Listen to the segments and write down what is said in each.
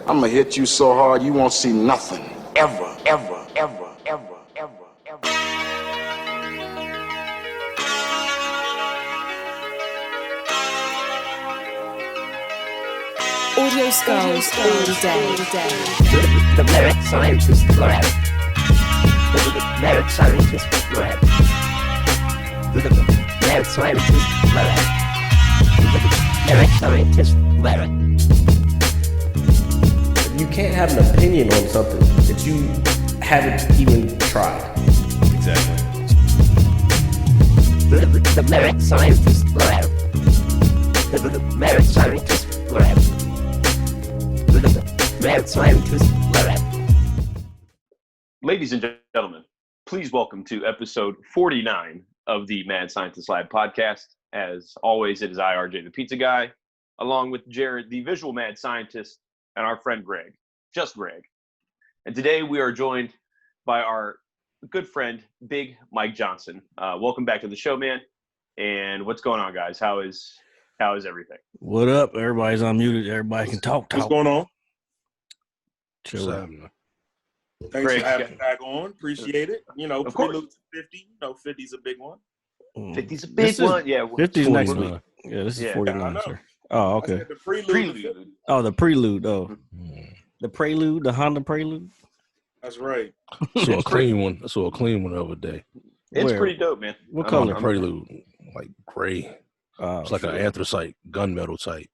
I'm gonna hit you so hard you won't see nothing. Ever, ever, ever, ever, ever, ever. Audio skulls all day. The merit scientist lab. The merit scientist lab. The merit scientist lab. The merit scientist lab. You can't have an opinion on something that you haven't even tried. Exactly. The merit scientist lab. The merit scientist lab. The merit scientist lab. Ladies and gentlemen, please welcome to episode 49 of the Mad Scientist Lab podcast. As always, it is I, RJ, the pizza guy, along with Jared, the visual mad scientist, and our friend Greg, just Greg. And today we are joined by our good friend, Big Mike Johnson. Welcome back to the show, man. And what's going on, guys? How is everything? What up? Everybody's unmuted. Everybody can talk. What's going on? Chill out. Thanks Greg, for having me back on. Appreciate it. You know, Of course. prelude to 50. You know, 50's a big one. 50's a big This is- one. Yeah. 50's next 49. week. Yeah, this is Yeah, 49, I sir. know. Oh, I okay. said the prelude. to 50. Oh, the prelude. Oh, the prelude, the Honda prelude. That's right. So a clean one. I saw a clean one the other day. It's Where? pretty dope, man. What I'm- color? The I'm- prelude, like gray. Oh, It's like an anthracite gunmetal type.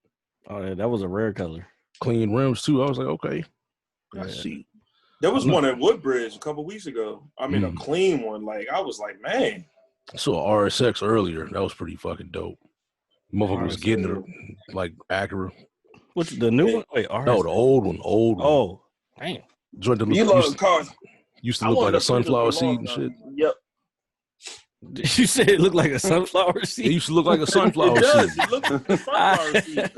oh, yeah, that was a rare color. Clean rims too. I was like, okay, Yeah. I see. There was one at Woodbridge a couple weeks ago. I mean, a Mm. clean one. Like, I was like, man. I saw RSX earlier. That was pretty fucking dope. Motherfucker was RSX. getting it like accurate. What's the new one? Wait, RS? No, the old one. Oh, damn. Joint that You look, love cars. used to I look like wanted a sunflower Prelude for seed long and time. shit. Yep. You said it looked like a sunflower It seed. used to look like a sunflower It does. seed. It looks like a sunflower seed.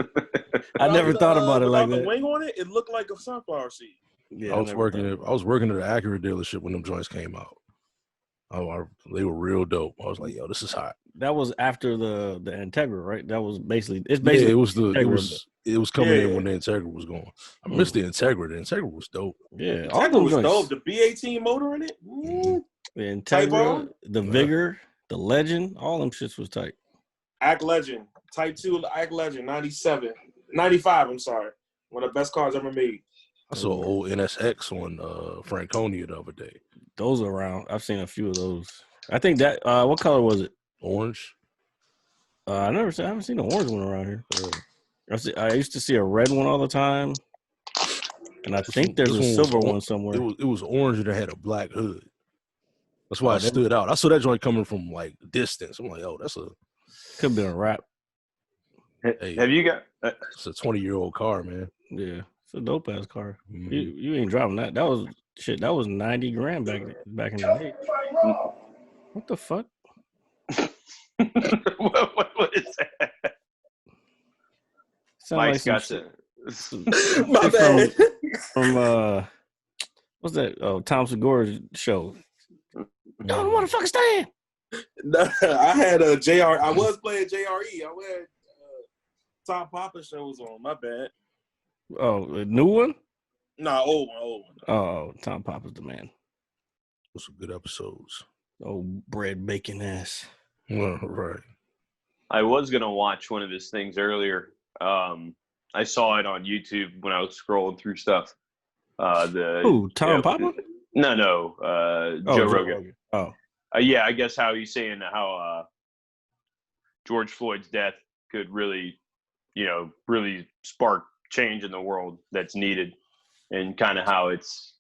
I never thought about it like without the that. wing on it, it looked like a sunflower seed. Yeah, I was never working. thought I was working at an Acura dealership when them joints came out. They were real dope. I was like, yo, this is hot. that was after the Integra, right? That was basically it's Yeah, basically it was the Integra, it was coming Yeah. in when the Integra was going. I missed the Integra. The Integra was dope. yeah. All Integra them was joints. dope. The B18 motor in it. The Type Integra, on? the Vigor, the Legend, all them shits was tight. Act Legend. Type 2 Act Legend. 97. 95, I'm sorry. One of the best cars ever made. I saw old NSX on Franconia the other day. Those are around. I've seen a few of those. I think that what color was it? Orange. I haven't seen an orange one around here. I used to see a red one all the time, and I think there's a This one was silver or- one somewhere. It was orange and it had a black hood. That's why Oh, it that- stood out. I saw that joint coming from like distance. I'm like, oh, that's a Could be a wrap. Hey. Have you got? it's a 20-year-old car, man. Yeah, it's a dope ass car. Mhm. You ain't driving that. That was shit. That was 90 grand back in the day. What the fuck? what is that? Sound Mike's some got shit to. My Shit bad. from what's that? Oh, Tom Segura's show. Yo, the motherfucker stand. No, I had a JR. I was playing JRE. I had Tom Papa shows on. My bad. Oh, a new one? Nah, old one. Oh, Tom Papa's the man. Those were good episodes. Oh, bread bacon ass. Well, right. I was gonna watch one of his things earlier. I saw it on YouTube when I was scrolling through stuff. Who? Tom Papa? No. Oh, Joe Rogan. Oh, Yeah, I guess how he's saying how George Floyd's death could really, really spark change in the world that's needed, and kind of how it's,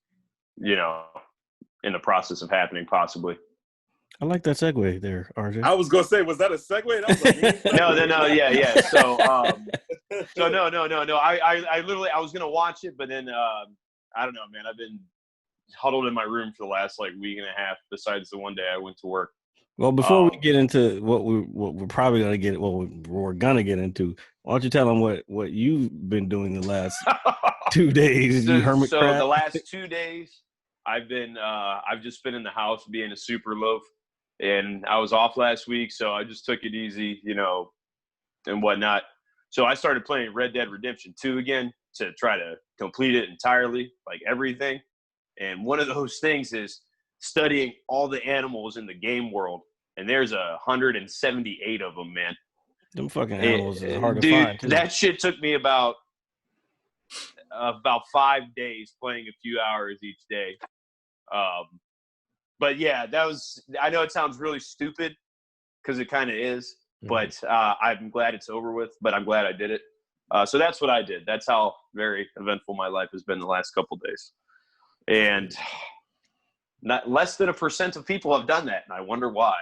in the process of happening, possibly. I like that segue there, RJ. I was gonna say, was that a segue? That was a mean No, yeah. So, no. I literally, I was gonna watch it, but then I don't know, man. I've been huddled in my room for the last week and a half. Besides the one day I went to work. Well, before we get into what we're probably gonna get, we're gonna get into, why don't you tell them what you've been doing the last 2 days? You hermit crab? The last 2 days, I've just been in the house being a super loaf, and I was off last week, so I just took it easy, and whatnot. So I started playing Red Dead Redemption 2 again, to try to complete it entirely, like everything. And one of those things is studying all the animals in the game world. And there's 178 of them, man. Them fucking animals is hard to Dude, find, too. that shit took me about 5 days, playing a few hours each day. But yeah, I know it sounds really stupid because it kind of is, but I'm glad it's over with, but I'm glad I did it. So that's what I did. That's how very eventful my life has been the last couple of days. And not less than 1% of people have done that. And I wonder why.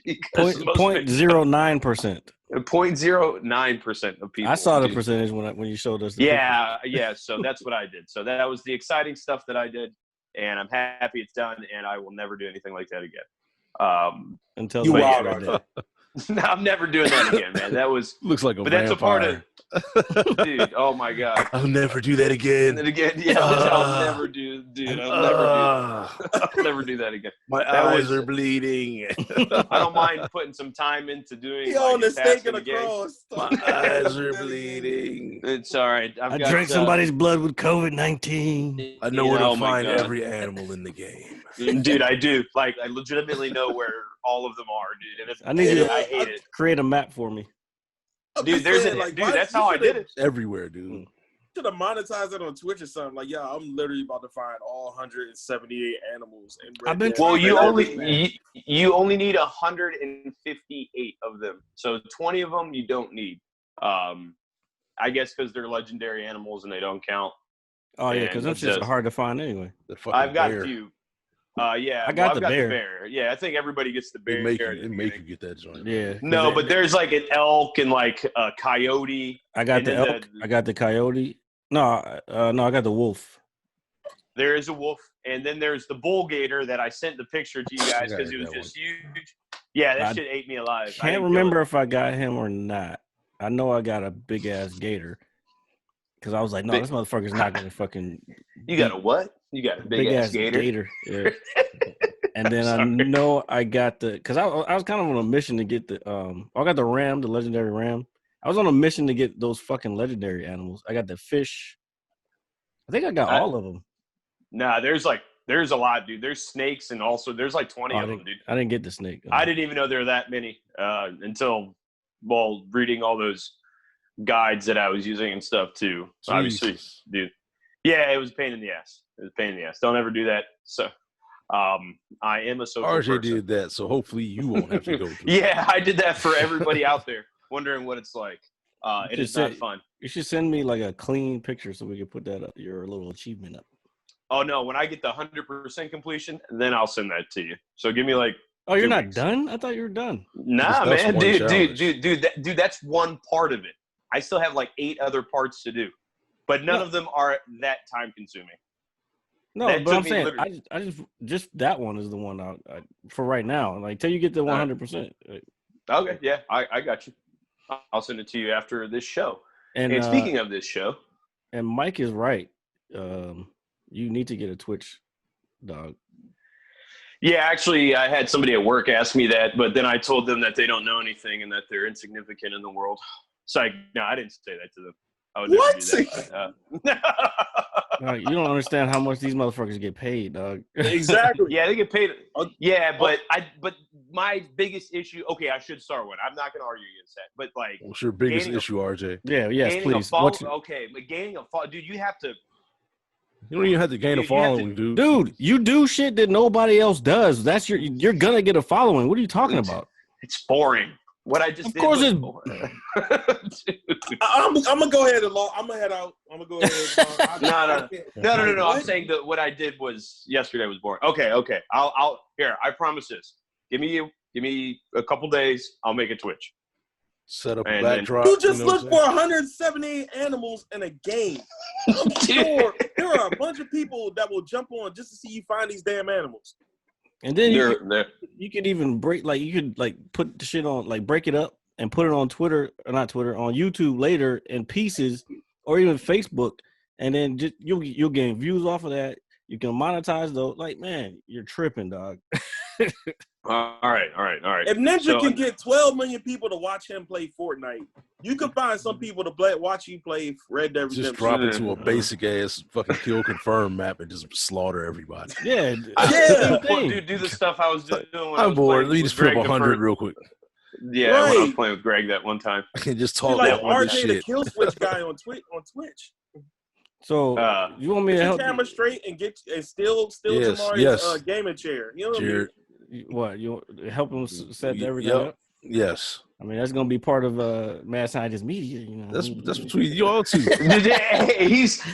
Because 0.09%. 0.09% of people. I saw the percentage when you showed us. Yeah. So that's what I did. So that was the exciting stuff that I did, and I'm happy it's done. And I will never do anything like that again. Until You wild, that day. No, I'm never doing that again, man. That was Looks like a but vampire. that's a part of dude. Oh my god. I'll never do that again. And again, yeah, I'll never do, dude. I'll never do that again. My That eyes was- are bleeding. I don't mind putting some time into doing. He on the tasks stake in and the game. across. My eyes are bleeding. It's all right. I drank somebody's blood with COVID-19. I know where to oh my find God. every animal in the game. Dude, I do. Like, I legitimately know where all of them are, dude. And if, I need you to I hate it. create a map for me. Dude, that's how I did it. Everywhere, dude. Should have monetized it on Twitch or something. Like, yeah, I'm literally about to find all 178 animals. In Red I've been Dead. Well, you Everything. only need 158 of them. So 20 of them you don't need. I guess because they're legendary animals and they don't count. Oh yeah, because And those shits are hard to find anyway. The fucking I've got bear. a few. Yeah, I got I've the got bear. the bear. Yeah, I think everybody gets the bear. They make you, at the they make beginning. you get that joint. Yeah. No, but there's like an elk and like a coyote. I got and the then elk. I got the coyote. No, I got the wolf. There is a wolf, and then there's the bull gator that I sent the picture to you guys because I it was got just huge. Yeah, that I shit ate me alive. I Can't didn't remember if I got him or not. I know I got a big ass gator because I was like, no, Big- this motherfucker's not gonna fucking. You got a what? You got a big ass gator? Yeah. And then I Sorry. know I got because I was kind of on a mission to get the I got the ram, the legendary ram. I was on a mission to get those fucking legendary animals. I got the fish. I think I got all of them. Nah, there's a lot, dude. There's snakes and also there's like 20 of them, dude. I didn't get the snake. I didn't even know there were that many until reading all those guides that I was using and stuff too. Obviously, Jesus. dude. Yeah, it was a pain in the ass. Don't ever do that. So, I am a social RJ person. did that, so hopefully you won't have to go through. Yeah, I did that for everybody out there wondering what it's like. It is not fun. You should send me like a clean picture so we can put that up, your little achievement up. Oh no, when I get the 100% completion, then I'll send that to you. So give me like. Oh, you're 2 not weeks. done? I thought you were done. Nah, That's man, one challenge. dude, that's one part of it. I still have like 8 other parts to do, but none of them are that time consuming. No, That but took I'm me saying literally- I just that one is the one I for right now. Like till you get the 100%. Okay, yeah, I got you. I'll send it to you after this show. And speaking of this show, and Mike is right. You need to get a Twitch, dog. yeah, actually, I had somebody at work ask me that, but then I told them that they don't know anything and that they're insignificant in the world. So no, I didn't say that to them. I would never do that. You don't understand how much these motherfuckers get paid, dog. Exactly. Yeah, they get paid. Yeah, but my biggest issue. Okay, I should start one. I'm not going to argue against that. But like, What's your biggest Gaining a- issue, RJ? Yeah, yes, gaining please. a follow. Okay, but gaining a follow, dude, you have to. You don't even have to gain You a have to- following, dude. Dude, you do shit that nobody else does. That's you're gonna get a following. What are you talking about? It's boring. What I just Of did course was it's- boring. Dude. I'm gonna go ahead and I'm gonna head out. I'm gonna go ahead. No. I'm saying that what I did was yesterday was boring. Okay. I'll here. I promise this. Give me a couple days. I'll make a Twitch. Set up a And then- backdrop. You just know what looked for 178 animals in a game. I'm sure there are a bunch of people that will jump on just to see you find these damn animals. And then They're- you could even you could put the shit on, like break it up and put it on Twitter, or not Twitter, on YouTube later in pieces, or even Facebook, and then just you'll gain views off of that. You can monetize though. Like, man, you're tripping, dog. All right. If Ninja So- can get 12 million people to watch him play Fortnite, you can find some people to watch you play Red Dead Redemption. Just drop into a basic ass fucking kill confirm map and just slaughter everybody. Yeah, Yeah. Do the stuff I was doing. When I I'm was bored. playing Let me with just put up Greg the 100 first- real quick. Yeah, when I was Right. playing with Greg that one time. And just Be talk like that one RJ the shit. kill switch guy on Twitch. So you want me Get to your help? camera straight and steal Yes, Jamari's yes. gaming chair. You know what Jared, What you help him set everything yep. up? Yes. I mean, that's gonna be part of Mad Scientist Media. You know, That's between you all two. he's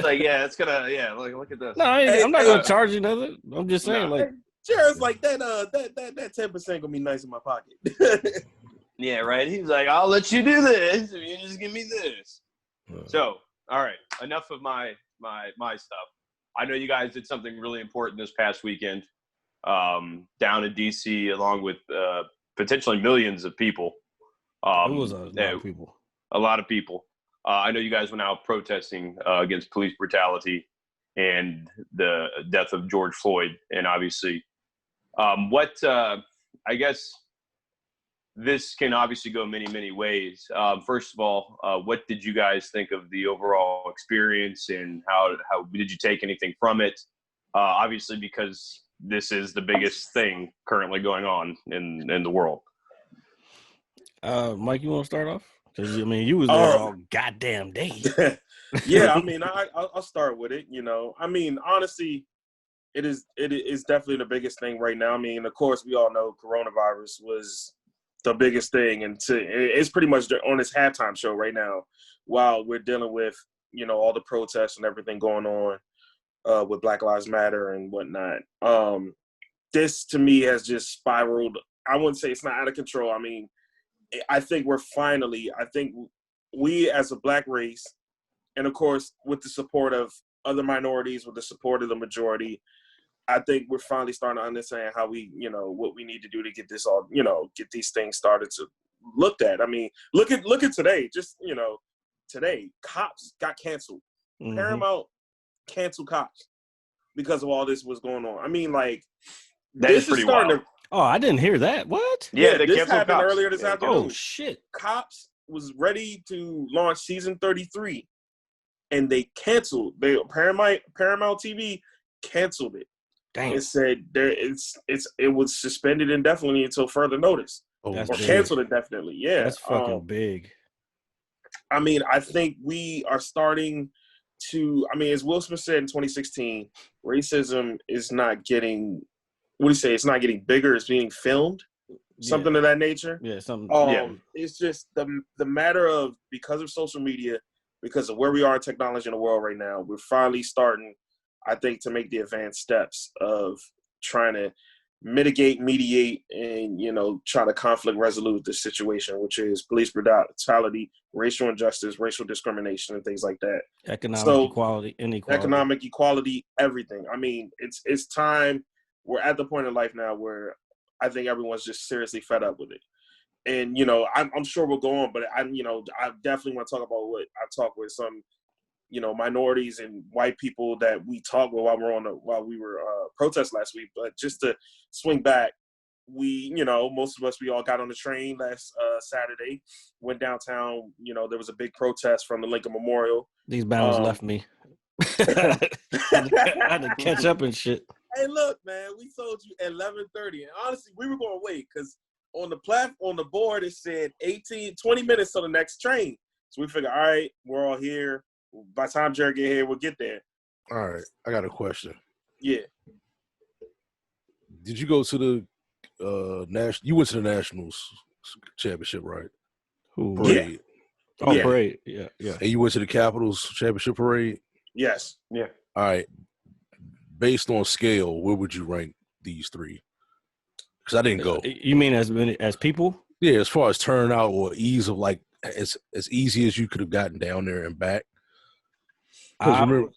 like, yeah, it's gonna, yeah. Look at this. No, I'm not gonna charge you nothing. I'm just saying, No. like, Jared's like that 10% gonna be nice in my pocket. Yeah, right. He's like, I'll let you do this if you just give me this. So, all right, enough of my stuff. I know you guys did something really important this past weekend, down in DC, along with potentially millions of people. it was a lot of people. A lot of people. I know you guys went out protesting against police brutality and the death of George Floyd, and obviously, I guess this can obviously go many ways. First of all, what did you guys think of the overall experience, and how did you take anything from it? Obviously, because this is the biggest thing currently going on in the world. Mike, you want to start off? Because I mean, you was there all goddamn day. Yeah, I mean, I'll start with it. You know, I mean, honestly, it is definitely the biggest thing right now. I mean, of course, we all know coronavirus was the biggest thing, and it's pretty much on its halftime show right now, while we're dealing with, you know, all the protests and everything going on with Black Lives Matter and whatnot. This to me has just spiraled. I wouldn't say it's not out of control. I mean, I think we as a Black race, and of course with the support of other minorities, with the support of the majority, I think we're finally starting to understand how we, you know, what we need to do to get this all, you know, get these things started to looked at. I mean, look at today. Just, you know, today, Cops got canceled. Mhm. Paramount canceled Cops because of all this was going on. I mean, like, That this is pretty starting wild. to. Oh, I didn't hear that. What? Yeah, they this canceled happened Cops. earlier this Yeah. afternoon. Oh shit! Cops was ready to launch season 33, and they canceled. Paramount TV canceled it. Damn. It said it was suspended indefinitely until further notice, That's or big. canceled indefinitely. Yeah, That's fucking big. I mean, I think we are starting to. I mean, as Will Smith said in 2016, racism is not getting. What do you say? It's not getting bigger. It's being filmed. Something of that nature. Yeah, something. It's just the matter of, because of social media, because of where we are in technology in the world right now, we're finally starting, I think, to make the advanced steps of trying to mitigate, mediate, and, you know, try to conflict resolve the situation, which is police brutality, racial injustice, racial discrimination, and things like that. Economic inequality. Economic equality, everything. I mean, it's time. We're at the point in life now where I think everyone's just seriously fed up with it. And, you know, I'm sure we'll go on, but I definitely want to talk about what I talked with some, you know, minorities and white people that we talked with while we were protest last week. But just to swing back, we, you know, most of us, we all got on the train last Saturday, went downtown. You know, there was a big protest from the Lincoln Memorial. These bounds left me. I had to catch up and shit. Hey, look, man, we told you at 11:30, and honestly, we were going to wait because on the board it said 20 minutes till the next train. So we figured, all right, we're all here. By the time Jared get here, we'll get there. All right, I got a question. Yeah. Did you go to the national? You went to the Nationals championship, right? Who? Parade. Oh, Yeah. parade. Yeah, yeah. And you went to the Capitals championship parade. Yes. Yeah. All right. Based on scale, where would you rank these three? Because I didn't go. You mean as people? Yeah, as far as turnout or ease of, like, as easy as you could have gotten down there and back. Because remember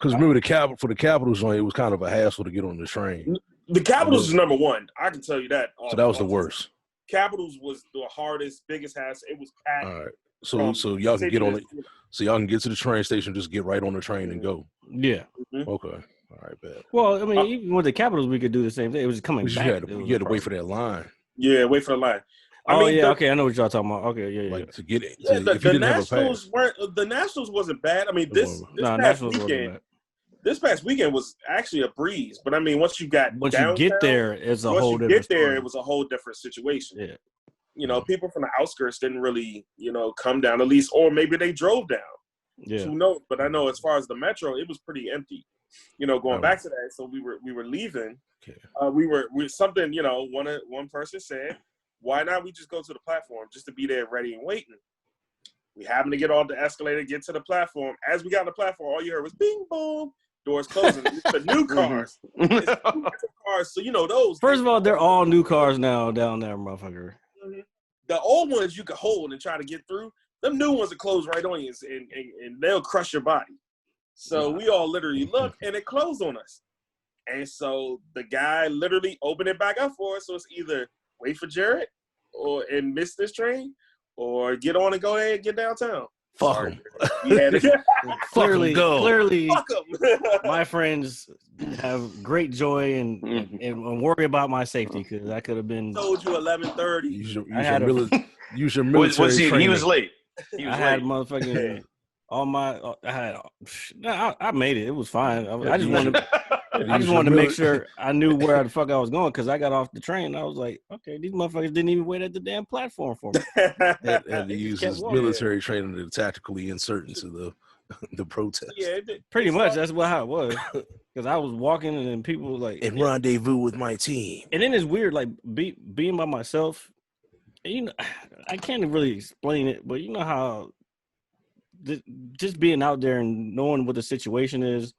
for the Capitals, it was kind of a hassle to get on the train. The Capitals is number one. I can tell you that. So that was the worst. Capitals was the hardest, biggest hassle. It was packed. All right. So y'all can get on it. So y'all can get to the train station, just get right on the train and go. Yeah. Mhm. Okay. All right, bet. Well, I mean, even with the Capitals, we could do the same thing. It was coming But back. you had to wait for that line. Yeah, wait for the line. Oh yeah, okay, I know what y'all talking about. Okay, yeah. Like to get it. Yeah, If you didn't have a pass. The Nationals wasn't bad. I mean, this past Nationals weekend. wasn't bad. This past weekend was actually a breeze, but I mean, once you get there, it's a whole different. Get there, story. it was a whole different situation. Yeah, you know, people from the outskirts didn't really, come down at least, or maybe they drove down. Yeah, who knows? But I know as far as the metro, it was pretty empty. Going back to that, so we were leaving. Okay. We something. One person said, "Why not we just go to the platform just to be there, ready and waiting?" We happened to get off the escalator, get to the platform. As we got on the platform, all you heard was "bing boom." Doors closing. It's the new cars. It's the new cars. So those. First of all, they're all new cars now down there, motherfucker. Mm-hmm. The old ones you could hold and try to get through. Them new ones that close right on you and they'll crush your body. So we all literally looked and it closed on us. And so the guy literally opened it back up for us. So it's either wait for Jared and miss this train, or get on and go ahead and get downtown. Fuck him. Clearly, Fuck 'em. My friends have great joy and worry about my safety because I could have been. Told you 11:30. Use your military training. He was late. Had motherfucking all my. I made it. It was fine. I just wanted. I just wanted to make sure I knew where the fuck I was going because I got off the train and I was like, okay, these motherfuckers didn't even wait at the damn platform for me. Had to use his military training to tactically insert into the protest. Yeah, pretty much. That's how it was. Because I was walking and then people were like, and rendezvous with my team. And then it's weird, like being by myself. I can't really explain it, but you know how just being out there and knowing what the situation is.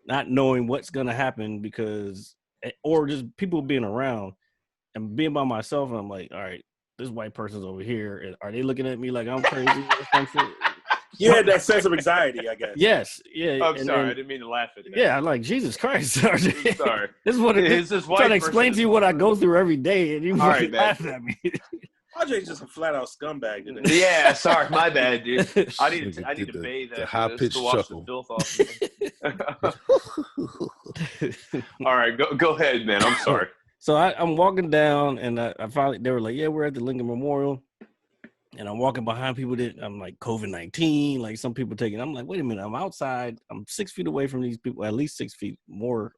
Not knowing what's gonna happen or just people being around and being by myself, and I'm like, all right, this white person's over here. Are they looking at me like I'm crazy or something? You had that sense of anxiety, I guess. Yes, yeah. I'm sorry, I didn't mean to laugh at that. Yeah, I'm like, Jesus Christ, RJ. I'm sorry. This is what it is. I'm trying to explain to you what I go through every day, and you laughing at me. RJ's just a flat out scumbag, isn't he? Yeah, sorry, my bad, dude. I need to bathe the high pitched chuckle. The filth off. All right, go ahead, man. I'm sorry. So I'm walking down, and I finally they were like, "Yeah, we're at the Lincoln Memorial," and I'm walking behind people that I'm like COVID-19, like some people taking. I'm like, wait a minute, I'm outside. I'm 6 feet away from these people, at least 6 feet more.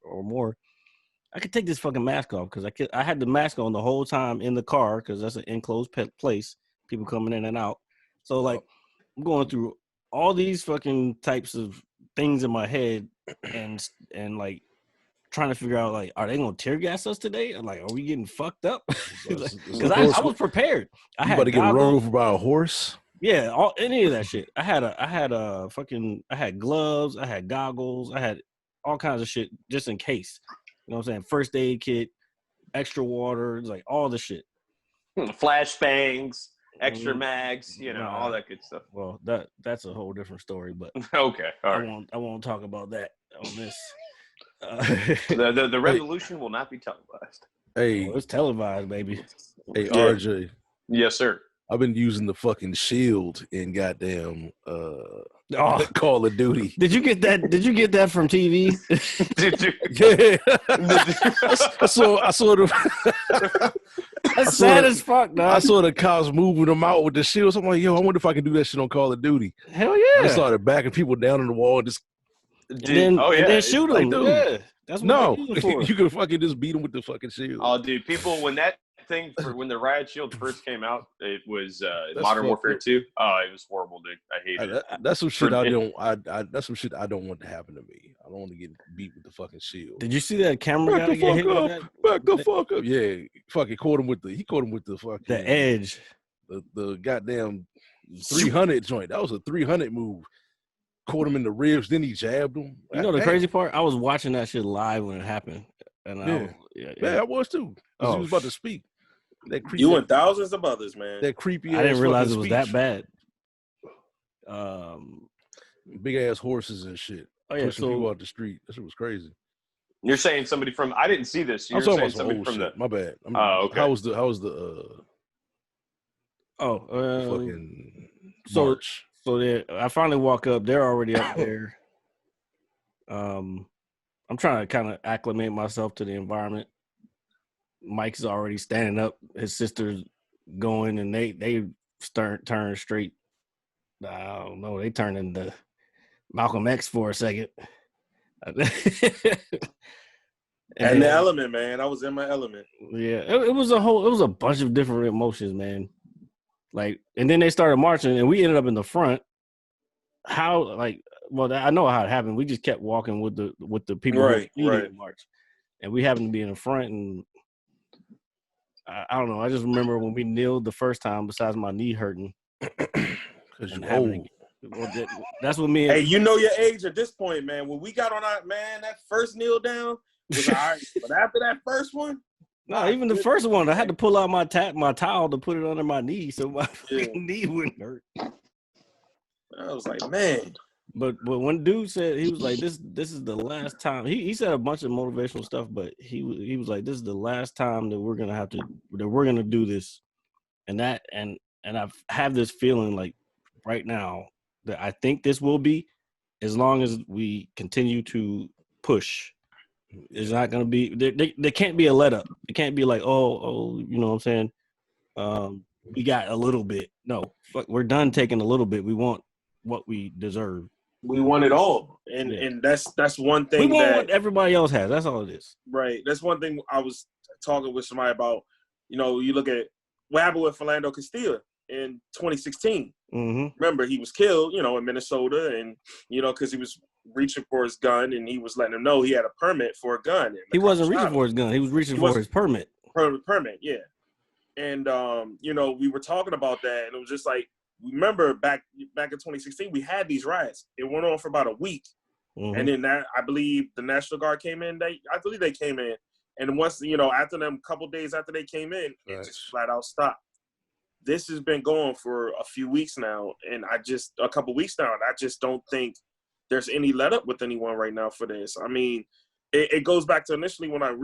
I could take this fucking mask off because I had the mask on the whole time in the car because that's an enclosed place. People coming in and out. So like I'm going through all these fucking types of things in my head and like trying to figure out like, are they gonna tear gas us today? I'm like, are we getting fucked up? Because I was prepared. I had to get run over by a horse. Yeah, any of that shit. I had gloves. I had goggles. I had all kinds of shit just in case. You know what I'm saying? First aid kit, extra water, like all the shit. Flashbangs, extra mags, all that good stuff. Well, that's a whole different story, but okay, all right. I won't talk about that on this. The revolution will not be televised. Hey, it's televised, baby. Hey, RJ. Yes, sir. I've been using the fucking shield in goddamn Call of Duty. Did you get that from TV? Did you? Yeah. I saw the That's sad as fuck, dog. I saw the cops moving them out with the shields. I'm like, yo, I wonder if I can do that shit on Call of Duty. Hell yeah. I started backing people down on the wall and just and then shoot them. Like, yeah. That's what you can fucking just beat them with the fucking shield. Oh, dude, people, when the riot shield first came out, it was Modern Warfare 2. Oh, it was horrible, dude. I hate it. That's some shit that's some shit I don't want to happen to me. I don't want to get beat with the fucking shield. Did you see that camera guy get hit with that? Back the fuck up. Yeah. Fucking caught him with the fucking the edge. The goddamn 300 joint. That was a 300 move. Caught him in the ribs, then he jabbed him. You know the crazy part? I was watching that shit live when it happened. And I was too. He was about to speak. You and thousands of others, man. That creepy. I didn't realize it was that bad. Big ass horses and shit. Oh yeah, pushing people out the street. That shit was crazy. You're saying somebody from? I didn't see this. You're saying somebody from shit. My bad. Okay. How was the? Fucking march. So I finally walk up. They're already up there. I'm trying to kind of acclimate myself to the environment. Mike's already standing up. His sister's going, and they turn straight. I don't know. They turned into Malcolm X for a second. And the element, man. I was in my element. Yeah, it was a bunch of different emotions, man. Like, and then they started marching, and we ended up in the front. How, like, well, I know how it happened. We just kept walking with the people who were leading the march, and we happened to be in the front. And I don't know. I just remember when we kneeled the first time. Besides my knee hurting, because you're old. That's what me. And, hey, you know your age at this point, man. When we got on that first kneel down was all right, but after that first one, no, even the first one, I had to pull out my towel to put it under my knee so my knee wouldn't hurt. I was like, man. But when dude said, he was like, this is the last time. He said a bunch of motivational stuff, but he was like, this is the last time that we're gonna do this, and I have this feeling like right now that I think this will be, as long as we continue to push. It's not going to be there can't be a let up. It can't be like, oh, you know what I'm saying? We got a little bit. No, fuck, we're done taking a little bit. We want what we deserve. We want it all. And that's one thing. We want what everybody else has. That's all it is. Right. That's one thing I was talking with somebody about. You know, you look at what happened with Philando Castile in 2016. Mm-hmm. Remember, he was killed, you know, in Minnesota, and, you know, because he was reaching for his gun, and he was letting him know he had a permit for a gun. He wasn't reaching for his gun. He was reaching for his permit. Permit, yeah. And, you know, we were talking about that, and it was just like, remember back in 2016, we had these riots. It went on for about a week. Mm-hmm. And then I believe the National Guard came in. I believe they came in. And once, you know, after them, a couple days after they came in, it just flat out stopped. This has been going for a few weeks now, and a couple weeks now, and I just don't think there's any let up with anyone right now for this. I mean, it goes back to initially when I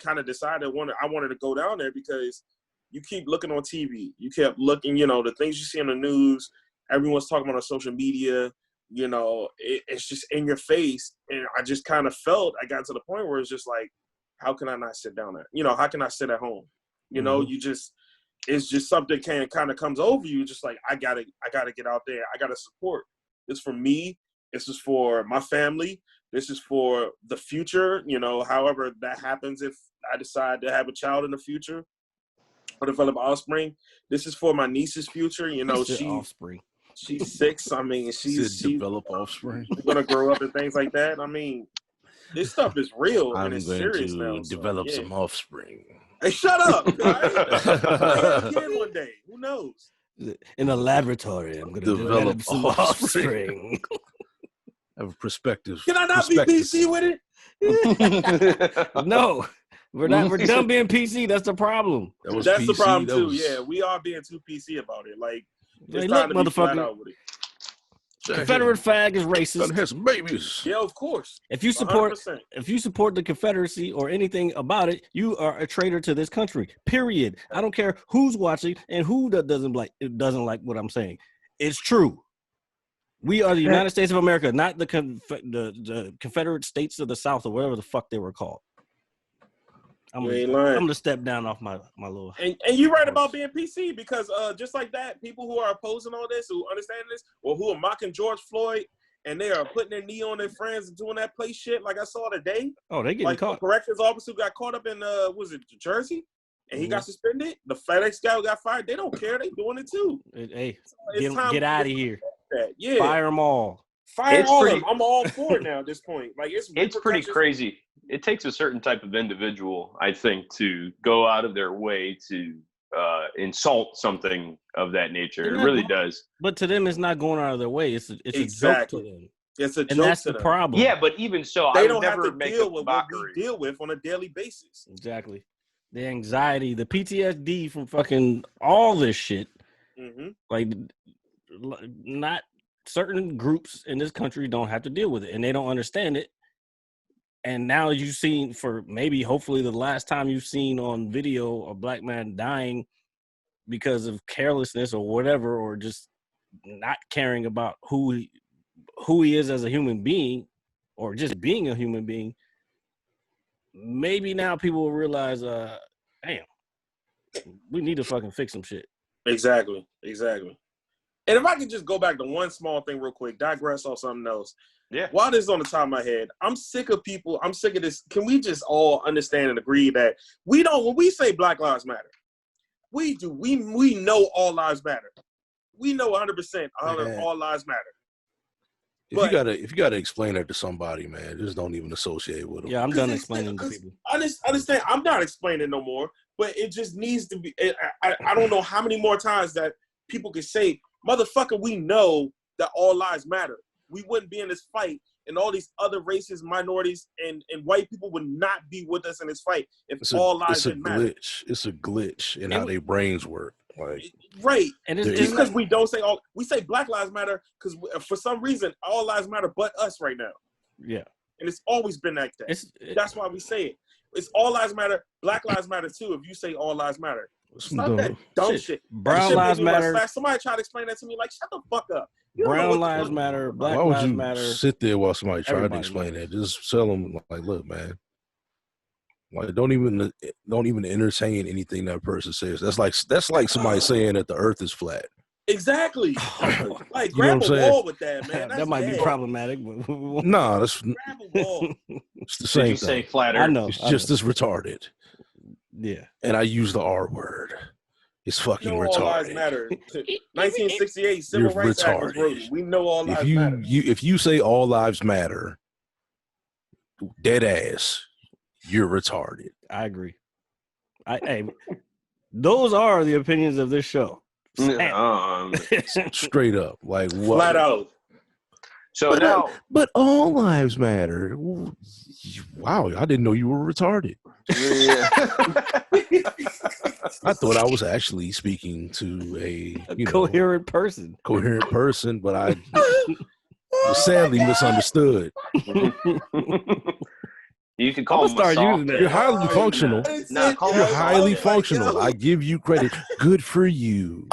kind of decided I wanted to go down there, because you keep looking on TV, you kept looking, you know, the things you see on the news, everyone's talking about on social media, you know, it's just in your face. And I just kind of felt, I got to the point where it's just like, how can I not sit down there? You know, how can I sit at home? You know, it's just something kind of comes over you, just like, I gotta get out there. I gotta support. It's for me. This is for my family. This is for the future, you know, however that happens. If I decide to have a child in the future or develop offspring, this is for my niece's future. You know, she's 6. I mean, she's develop offspring. Gonna grow up and things like that. I mean, this stuff is real and it's serious now. Develop some offspring. Hey, shut up, guys. Again one day. Who knows? In a laboratory, I'm going to develop some offspring. Have a perspective. Can I not be PC with it? No. We're done being PC. That's the problem. That's PC, the problem too. Yeah, we are being too PC about it. Like, it's time to be flat out with it. Confederate flag is racist. Gotta have some babies. Yeah, of course. If you support the Confederacy or anything about it, you are a traitor to this country. Period. I don't care who's watching and who doesn't like what I'm saying. It's true. We are the United States of America, not the Confederate States of the South or whatever the fuck they were called. I'm gonna step down off my little. And you're right about being PC, because just like that, people who are opposing all this, who understand this, or who are mocking George Floyd, and they are putting their knee on their friends and doing that play shit, like I saw today. Oh, they getting caught. The corrections officer who got caught up in Jersey, and he got suspended. The FedEx guy who got fired. They don't care. They doing it too. Hey, get out of here. Yeah, fire them all. Fire all of them. I'm all for it now at this point. Like, it's pretty crazy. It takes a certain type of individual, I think, to go out of their way to insult something of that nature. It really does. But to them, it's not going out of their way. It's a joke to them. It's a joke, and that's the problem. Yeah, but even so, they don't have to deal with what we deal with on a daily basis. Exactly. The anxiety, the PTSD from fucking all this shit. Mm-hmm. Like, not certain groups in this country don't have to deal with it, and they don't understand it. And now you've seen, for maybe hopefully the last time you've seen on video a black man dying because of carelessness or whatever, or just not caring about who he is as a human being, or just being a human being. maybe now people will realize, damn, we need to fucking fix some shit. Exactly. And if I could just go back to one small thing real quick, digress off something else. Yeah. While this is on the top of my head, I'm sick of people. I'm sick of this. Can we just all understand and agree that when we say Black Lives Matter, we do. We know all lives matter. We know 100% all lives matter. If you gotta explain that to somebody, man, just don't even associate with them. Yeah, I'm done explaining to people. I understand. I'm not explaining no more, but it just needs to be. I don't know how many more times that people can say, motherfucker, we know that all lives matter. We wouldn't be in this fight, and all these other races, minorities, and white people would not be with us in this fight if all lives didn't matter. It's a glitch in how their brains work. Like, right. And it's just because we don't say all. We say Black Lives Matter because for some reason all lives matter but us right now. Yeah. And it's always been like that. That's why we say it. It's all lives matter. Black lives matter too. If you say all lives matter, stop that dumb shit. Brown lives matter. Somebody try to explain that to me. Like, shut the fuck up. Brown lives matter. Black lives matter. Why would you sit there while somebody tried to explain that? Just tell them, like, look, man. Like, don't even entertain anything that person says. That's like somebody saying that the Earth is flat. Exactly. Like, You know grab what a I'm saying? wall with that, man. That might be problematic. Nah, that's grab a wall. It's the same Did you thing. say flat Earth? I know. It's just as retarded. Yeah. And I use the R word. It's fucking retarded. All lives matter. 1968 Civil Rights Act was written. We know all lives matter. If you say all lives matter, dead ass, you're retarded. I agree. Hey, those are the opinions of this show. Straight up, like what? Flat out. So but all lives matter. Wow, I didn't know you were retarded. Yeah. I thought I was actually speaking to a coherent person, but I was sadly misunderstood. You can call him start using that. You're highly functional. You're highly functional. I give you credit. Good for you.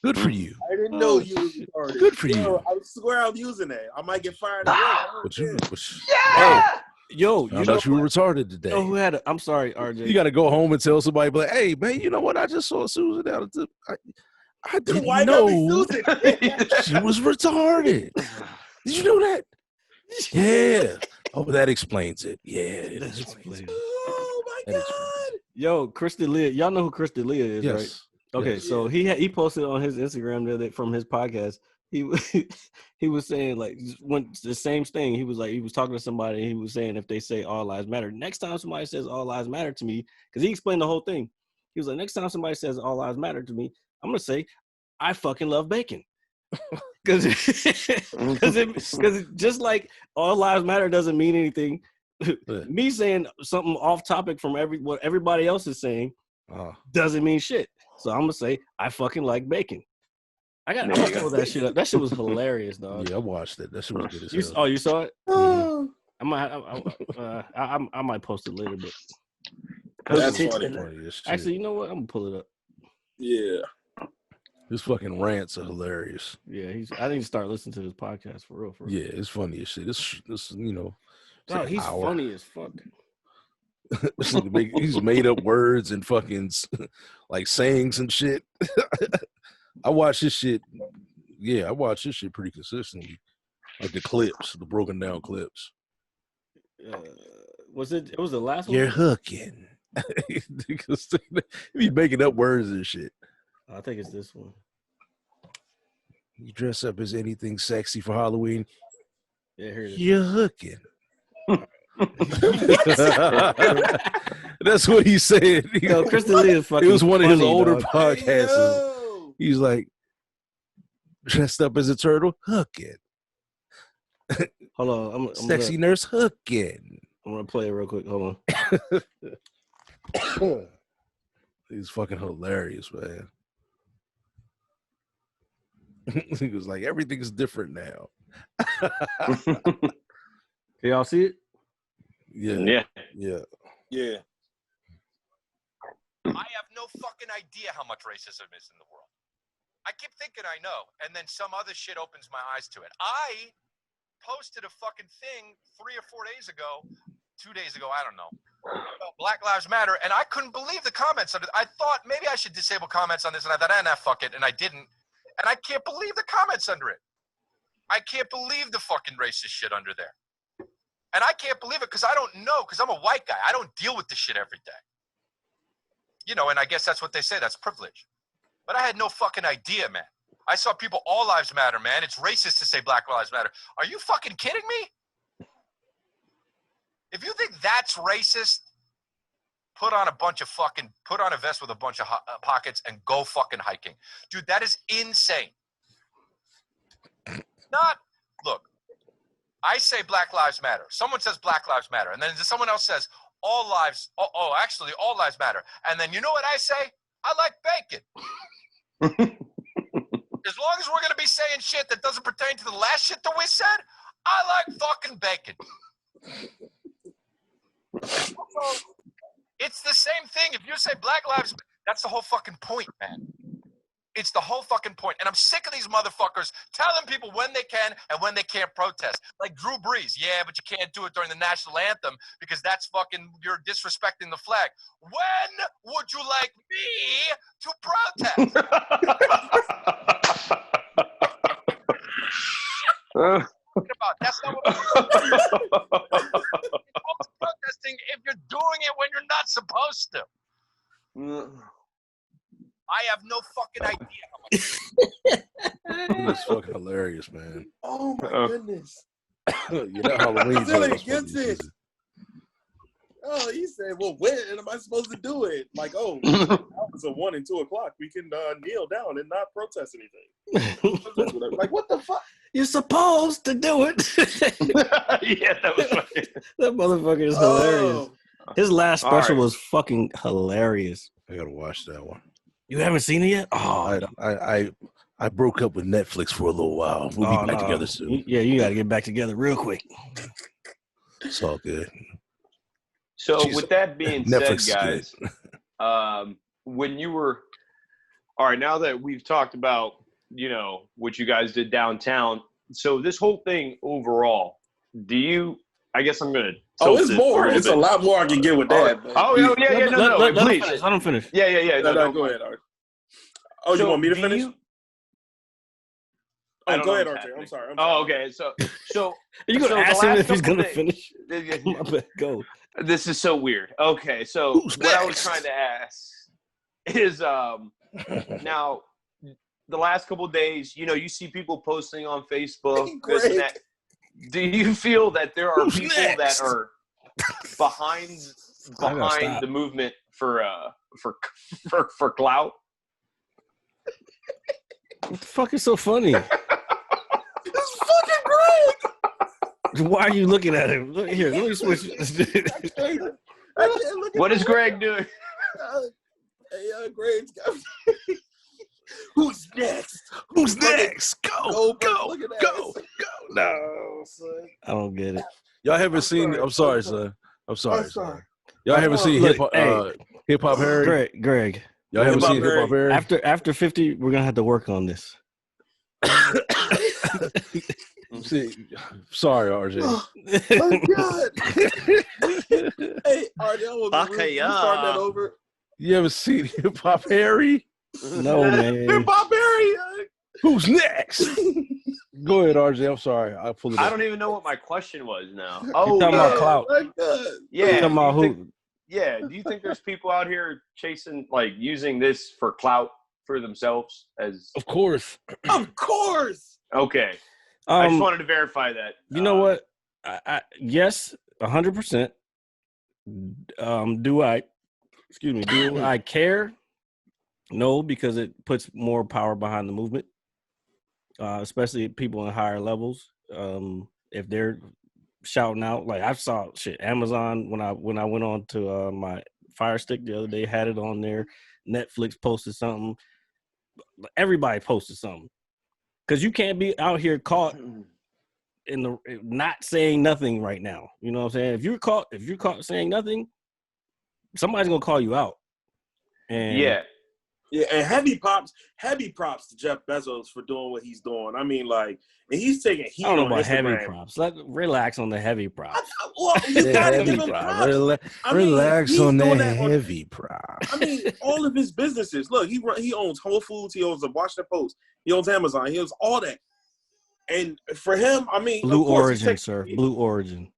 Good for you. I didn't know you was retarded. Good for you. I swear I'm using that. I might get fired. Yo, I thought you were retarded today. Oh, who had I'm sorry, RJ. You got to go home and tell somebody, but hey, man, you know what? I just saw Susan down at the. I didn't know she was retarded. Did you know that? Yeah. Oh, that explains it. Yeah, it explains it. Oh my god. Yo, Chris D'Elia. Y'all know who Chris D'Elia is, yes. right? Okay, yes. So he posted on his Instagram the other day from his podcast. He was saying like the same thing. He was talking to somebody. And he was saying if they say all lives matter, next time somebody says all lives matter to me, because he explained the whole thing. He was like, next time somebody says all lives matter to me, I'm gonna say I fucking love bacon. Because just like all lives matter doesn't mean anything. Me saying something off topic from what everybody else is saying doesn't mean shit. So I'm gonna say I fucking like bacon. I'm gonna pull that shit up. That shit was hilarious, dog. Yeah, I watched it. That shit was good as hell. Oh, you saw it? Mm-hmm. I might post it later, but that's funny. Actually, you know what? I'm gonna pull it up. Yeah. His fucking rants are hilarious. Yeah, I need to start listening to this podcast for real. Yeah, it's funny as shit. It's like he's funny as fuck. He's made up words and fucking like sayings and shit. I watch this shit. Yeah, I watch this shit pretty consistently. Like the clips, the broken down clips. Was it was the last one? You're hooking. He's making up words and shit. I think it's this one. You dress up as anything sexy for Halloween. Yeah, here it is. You're hooking. That's what he said. Yo, Chris D'Elia is fucking. It was one of his older dog. podcasts. He's like dressed up as a turtle, hooking. Hold on, I'm sexy nurse hooking. I'm gonna play it real quick. Hold on. He's fucking hilarious, man. He was like, everything's different now. Can y'all see it? Yeah. I have no fucking idea how much racism is in the world. I keep thinking I know, and then some other shit opens my eyes to it. I posted a fucking thing 3 or 4 days ago 2 days ago, I don't know, about Black Lives Matter, and I couldn't believe the comments. I thought maybe I should disable comments on this, and I thought, nah, fuck it, and I didn't. And I can't believe the comments under it. I can't believe the fucking racist shit under there. And I can't believe it because I don't know, because I'm a white guy. I don't deal with this shit every day. You know, and I guess that's what they say. That's privilege. But I had no fucking idea, man. I saw people, all lives matter, man. It's racist to say Black Lives Matter. Are you fucking kidding me? If you think that's racist, put on a vest with a bunch of pockets and go fucking hiking. Dude, that is insane. Look, I say Black Lives Matter. Someone says Black Lives Matter. And then someone else says all lives matter. And then you know what I say? I like bacon. As long as we're going to be saying shit that doesn't pertain to the last shit that we said, I like fucking bacon. It's the same thing. If you say Black Lives, that's the whole fucking point, man. It's the whole fucking point. And I'm sick of these motherfuckers telling people when they can and when they can't protest. Like Drew Brees. Yeah, but you can't do it during the national anthem because that's fucking, you're disrespecting the flag. When would you like me to protest? That's not what we're protesting if you're doing it when you're not supposed to. I have no fucking idea how much. That's fucking hilarious, man. Oh my goodness. You know Halloween's Still almost ain't gets spooky it. season. Oh, he said, well, when am I supposed to do it? Like, oh, it's 1 and 2 o'clock. We can kneel down and not protest anything. Like, what the fuck? You're supposed to do it. Yeah, that was funny. That motherfucker is hilarious. His last special was fucking hilarious. I gotta watch that one. You haven't seen it yet? Oh, I broke up with Netflix for a little while. We'll be back together soon. Yeah, you got to get back together real quick. It's all good. So with that being Netflix said, guys, when you were all right, now that we've talked about, you know, what you guys did downtown, so this whole thing overall, do you? I guess I'm gonna. It's more. It's a lot more I can get with that. Please. Let him finish. Yeah. No, go ahead, Art. Oh, you want me to finish? Go ahead, RJ. I'm sorry. Okay. So you gonna ask him if he's gonna finich? Go. This is so weird. Okay, so what I was trying to ask is, now the last couple of days, you know, you see people posting on Facebook, this and that. Do you feel that there are people that are behind the movement for clout? What the fuck is so funny? It's fucking Greg. Why are you looking at him? Look here, let me switch. I can't look at What is Greg doing? Hey, Greg's got Who's next? Who's next? Go. No, son. I don't get it. Y'all haven't seen. I'm sorry, son. I'm sorry. Y'all haven't seen Look, Hip Hop Harry. Greg. Y'all haven't seen Hip Hop Harry. After 50, we're gonna have to work on this. See, sorry, RJ. Oh my God. Hey, RJ, we start that over. You ever seen Hip Hop Harry? No, man. Hip Hop Harry. Who's next? Go ahead, RJ. I'm sorry. I'll pull it up. I don't even know what my question was now. Oh, talking about clout. Yeah. Talking about who? Yeah. Do you think there's people out here chasing, like, using this for clout for themselves? Of course. Of course. Okay. I just wanted to verify that. You know what? Yes, 100%. Do I care? No, because it puts more power behind the movement, especially people in higher levels. If they're shouting out, like I saw Amazon when I went on to my Fire Stick the other day, had it on there. Netflix posted something. Everybody posted something. Because you can't be out here caught in the not saying nothing right now. You know what I'm saying? If you're caught saying nothing, somebody's gonna call you out. And yeah. Yeah, and heavy props to Jeff Bezos for doing what he's doing. I mean, like, and he's taking heat I don't know on about Instagram. heavy props. Relax on the heavy props. Well, you gotta heavy give him prop. props. Relax he's on doing that on- heavy prop. I mean, all of his businesses. Look, he owns Whole Foods. He owns the Washington Post. He owns Amazon. He owns all that. And for him, I mean, Blue of course, Origin, sir. Blue Origin.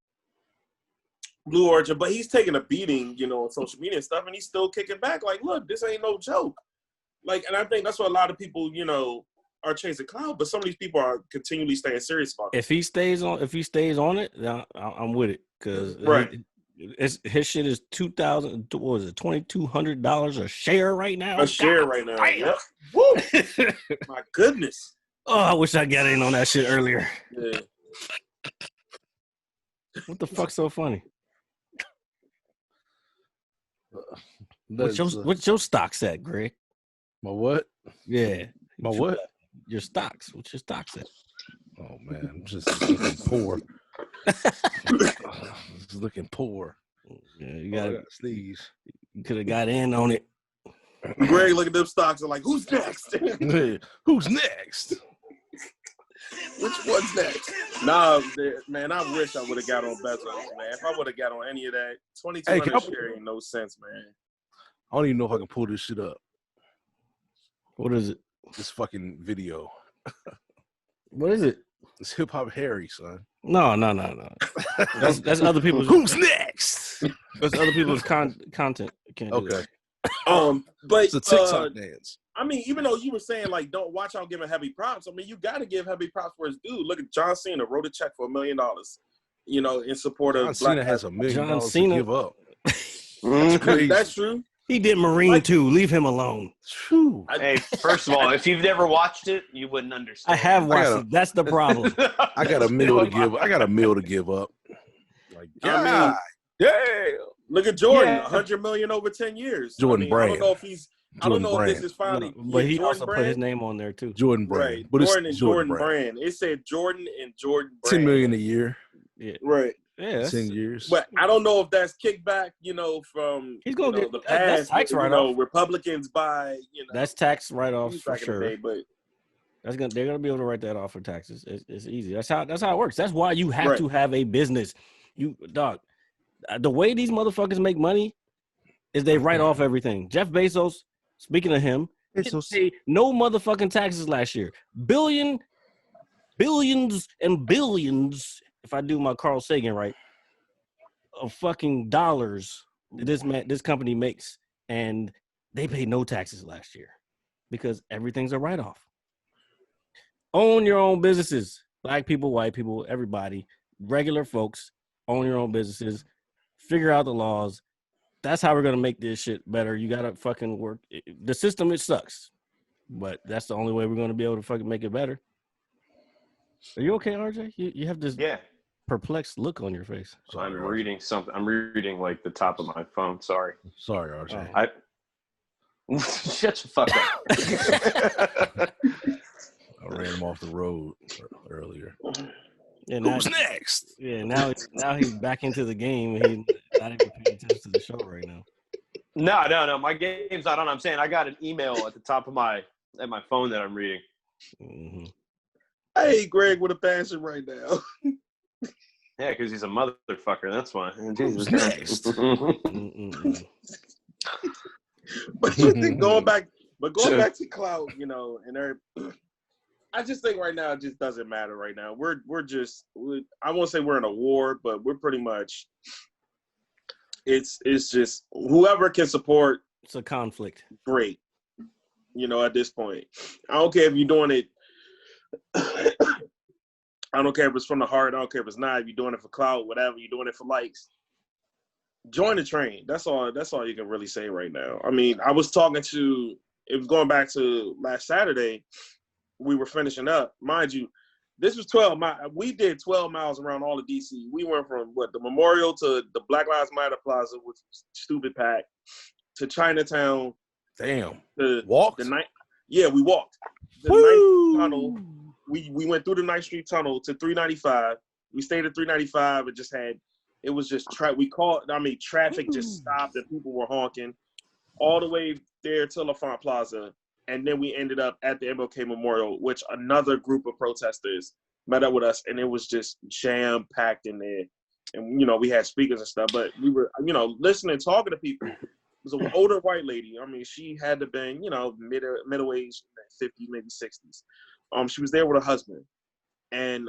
Blue Origin, but he's taking a beating, on social media and stuff, and he's still kicking back. Like, look, this ain't no joke. Like, and I think that's what a lot of people, are chasing clout. But some of these people are continually staying serious about it. If he stays on it, then I'm with it because Right. His shit is $2,000. What was it? $2,200 a share right now. A share God right now. damn. Yep. Woo! My goodness. Oh, I wish I got in on that shit earlier. Yeah. What the fuck's so funny? What's your stocks at, Greg? My what? Yeah. My what? Your stocks. What's your stocks at? Oh man, I'm just looking poor. Just looking poor. Yeah, you got sneeze. You could have got in on it. Greg, look at them stocks and like, who's next? Who's next? Which one's next? Nah, man, I wish I would have got on Bezos, man. If I would have got on any of that, 2,200 share ain't no sense, man. I don't even know if I can pull this shit up. What is it? This fucking video. What is it? It's Hip Hop Harry, son. No. That's other people's. Who's next? That's other people's content. Can't do Okay. that. But it's a TikTok dance. I mean, even though you were saying like, don't watch out giving heavy props. I mean, you got to give heavy props for his due. Look at John Cena wrote a check for $1 million. In support of John Cena has $1 million to give up. That's crazy. That's true. He did Marine too. Leave him alone. True. Hey, first of all, if you've never watched it, you wouldn't understand. I have watched it. That's the problem. I got $1 million to give. I got $1 million to give up. Like, I mean, yeah. Look at Jordan, $100 million over 10 years. Jordan Brand. I don't know if he's. I don't know if this is finally. But he Jordan also Brand. put his name on there too. Jordan Brand. Right. But Jordan Brand. It said Jordan and Jordan Brand. $10 million a year. Yeah. Right. Yeah. 10 years. But I don't know if that's kickback, from He's gonna get the that's past. tax write-off. Republicans by That's tax write-offs for back in the sure. day, but They're gonna be able to write that off for taxes. It's easy. That's how it works. That's why you have Right. to have a business. The way these motherfuckers make money is they write off everything. Jeff Bezos, speaking of him, didn't pay no motherfucking taxes last year. Billions and billions, if I do my Carl Sagan right, of fucking dollars this company makes, and they paid no taxes last year because everything's a write-off. Own your own businesses. Black people, white people, everybody, regular folks, own your own businesses. Figure out the laws. That's how we're going to make this shit better. You got to fucking work. The system, it sucks. But that's the only way we're going to be able to fucking make it better. Are you okay, RJ? You have this perplexed look on your face. Sorry, I'm reading something. I'm reading like the top of my phone. Sorry, RJ. Shut the fuck up. I ran him off the road earlier. Yeah, Who's next? Yeah, now he's back into the game. He's not even paying attention to the show right now. No. My game's not on. I'm saying I got an email at the top of my phone that I'm reading. Mm-hmm. Hey, Greg with a passion right now. Yeah, because he's a motherfucker. That's why. Who's next? But you think going back to clout, and I just think right now it just doesn't matter right now. I won't say we're in a war, but we're pretty much. It's just whoever can support. It's a conflict. Great, at this point, I don't care if you're doing it. I don't care if it's from the heart. I don't care if it's not. If you're doing it for clout, whatever, you're doing it for likes. Join the train. That's all you can really say right now. I mean, I was talking to. It was going back to last Saturday. We were finishing up, mind you. This was 12 miles. We did 12 miles around all of DC. We went from the Memorial to the Black Lives Matter Plaza, which was stupid packed, to Chinatown. Damn. Walked? Yeah, we walked. The Ninth Street Tunnel. We went through the Ninth Street Tunnel to 395. We stayed at 395. It was just traffic just stopped and people were honking. all the way there to LaFont Plaza. And then we ended up at the MLK Memorial, which another group of protesters met up with us, and it was just jam-packed in there. And, you know, we had speakers and stuff, but we were, you know, listening, talking to people. It was an older white lady. I mean, she had to been, you know, middle-aged, 50s, maybe 60s. She was there with her husband. And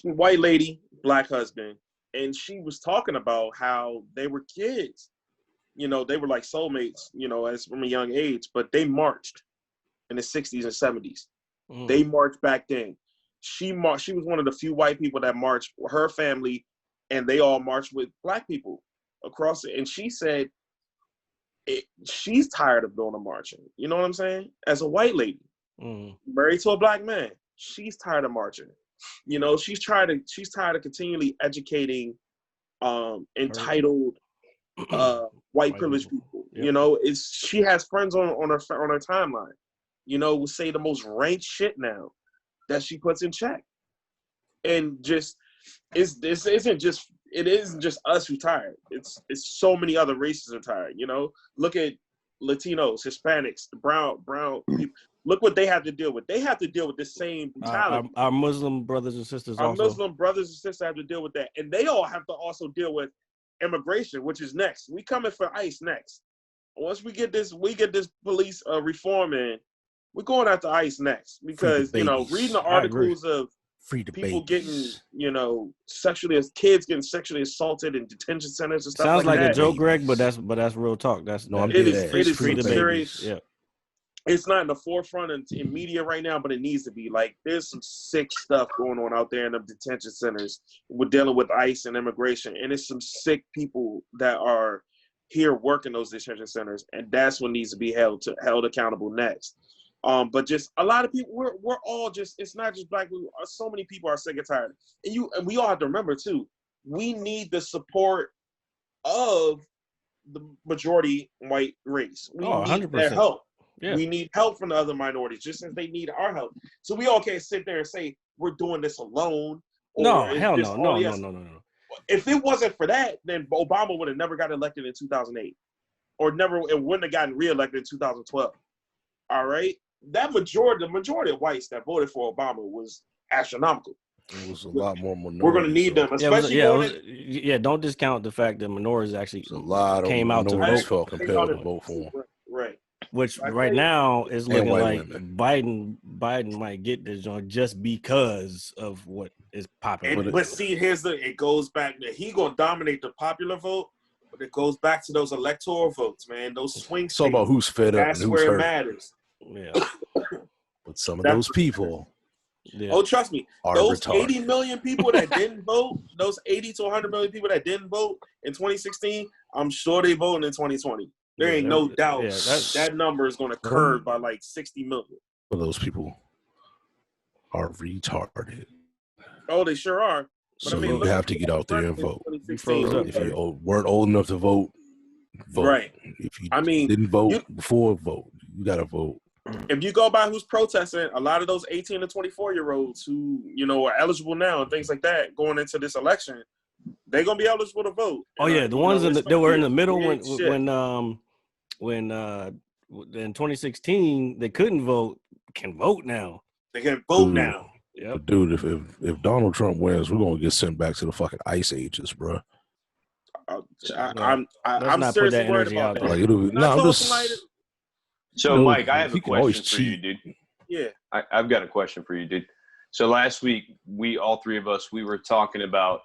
white lady, black husband, and she was talking about how they were kids. You know, they were like soulmates, you know, as from a young age, but they marched in the 60s and 70s. They marched back then. She was one of the few white people that marched, her family, and they all marched with black people across it. And she said she's tired of doing the marching. You know what I'm saying? As a white lady, married to a black man, she's tired of marching. You know, she's tired of continually educating entitled white privileged people. Yep. You know, she has friends on her timeline, you know, will say the most rank shit now that she puts in check. And just it isn't just us who tired. It's so many other races are tired, you know. Look at Latinos, Hispanics, the brown people. Look what they have to deal with. They have to deal with the same brutality. Our Muslim brothers and sisters Muslim brothers and sisters have to deal with that. And they all have to also deal with immigration, which is next. We coming for ICE next. Once we get this police reform in, we're going after ICE next. Because, you know, reading the articles of people getting, you know, kids getting sexually assaulted in detention centers and stuff sounds like that. a joke, Greg, but that's real talk. It is free to serious. Yeah. It's not in the forefront in media right now, but it needs to be. Like, there's some sick stuff going on out there in the detention centers. We're dealing with ICE and immigration, and it's some sick people that are here working those detention centers, and that's what needs to be held accountable next. But just a lot of people, we're all just, it's not just black people. So many people are sick and tired, and we all have to remember too. We need the support of the majority white race. We need 100%. their help. Yeah. We need help from the other minorities, just as they need our help. So we all can't sit there and say we're doing this alone. No, hell no, no. If it wasn't for that, then Obama would have never got elected in 2008, or it wouldn't have gotten reelected in 2012. All right, the majority of whites that voted for Obama was astronomical. It was a lot more minorities. We're going to need them, especially. Don't discount the fact that minorities actually came out to vote for, compelled to vote for him. Right. Which right now is looking like Biden might get this joint just because of what is popular. But see, it goes back. He gonna dominate the popular vote, but it goes back to those electoral votes, man. Those swing states. It's all about who's fed up and who's hurt. That's where it matters. Yeah. But some of those people. Yeah. Oh, trust me, those retarded. 80 million people that didn't vote, those 80 to 100 million people that didn't vote in 2016, I'm sure they voted in 2020. There ain't no doubt that number is going to curve by like 60 million. Well, those people are retarded. Oh, they sure are. But so you have to get out there and vote. If you weren't old enough to vote. Right. If you didn't vote before, vote. You got to vote. If you go by who's protesting, a lot of those 18 to 24-year-olds who, you know, are eligible now and things like that going into this election, they're going to be eligible to vote. Oh, yeah. The ones that were in the middle when in 2016 they couldn't vote can vote now. They can vote now. Yep. Dude, if Donald Trump wins, we're gonna get sent back to the fucking ice ages, bro. I'm seriously worried about that. Like, So, Mike, I have a question for you, dude. Yeah, I've got a question for you, dude. So last week, all three of us, we were talking about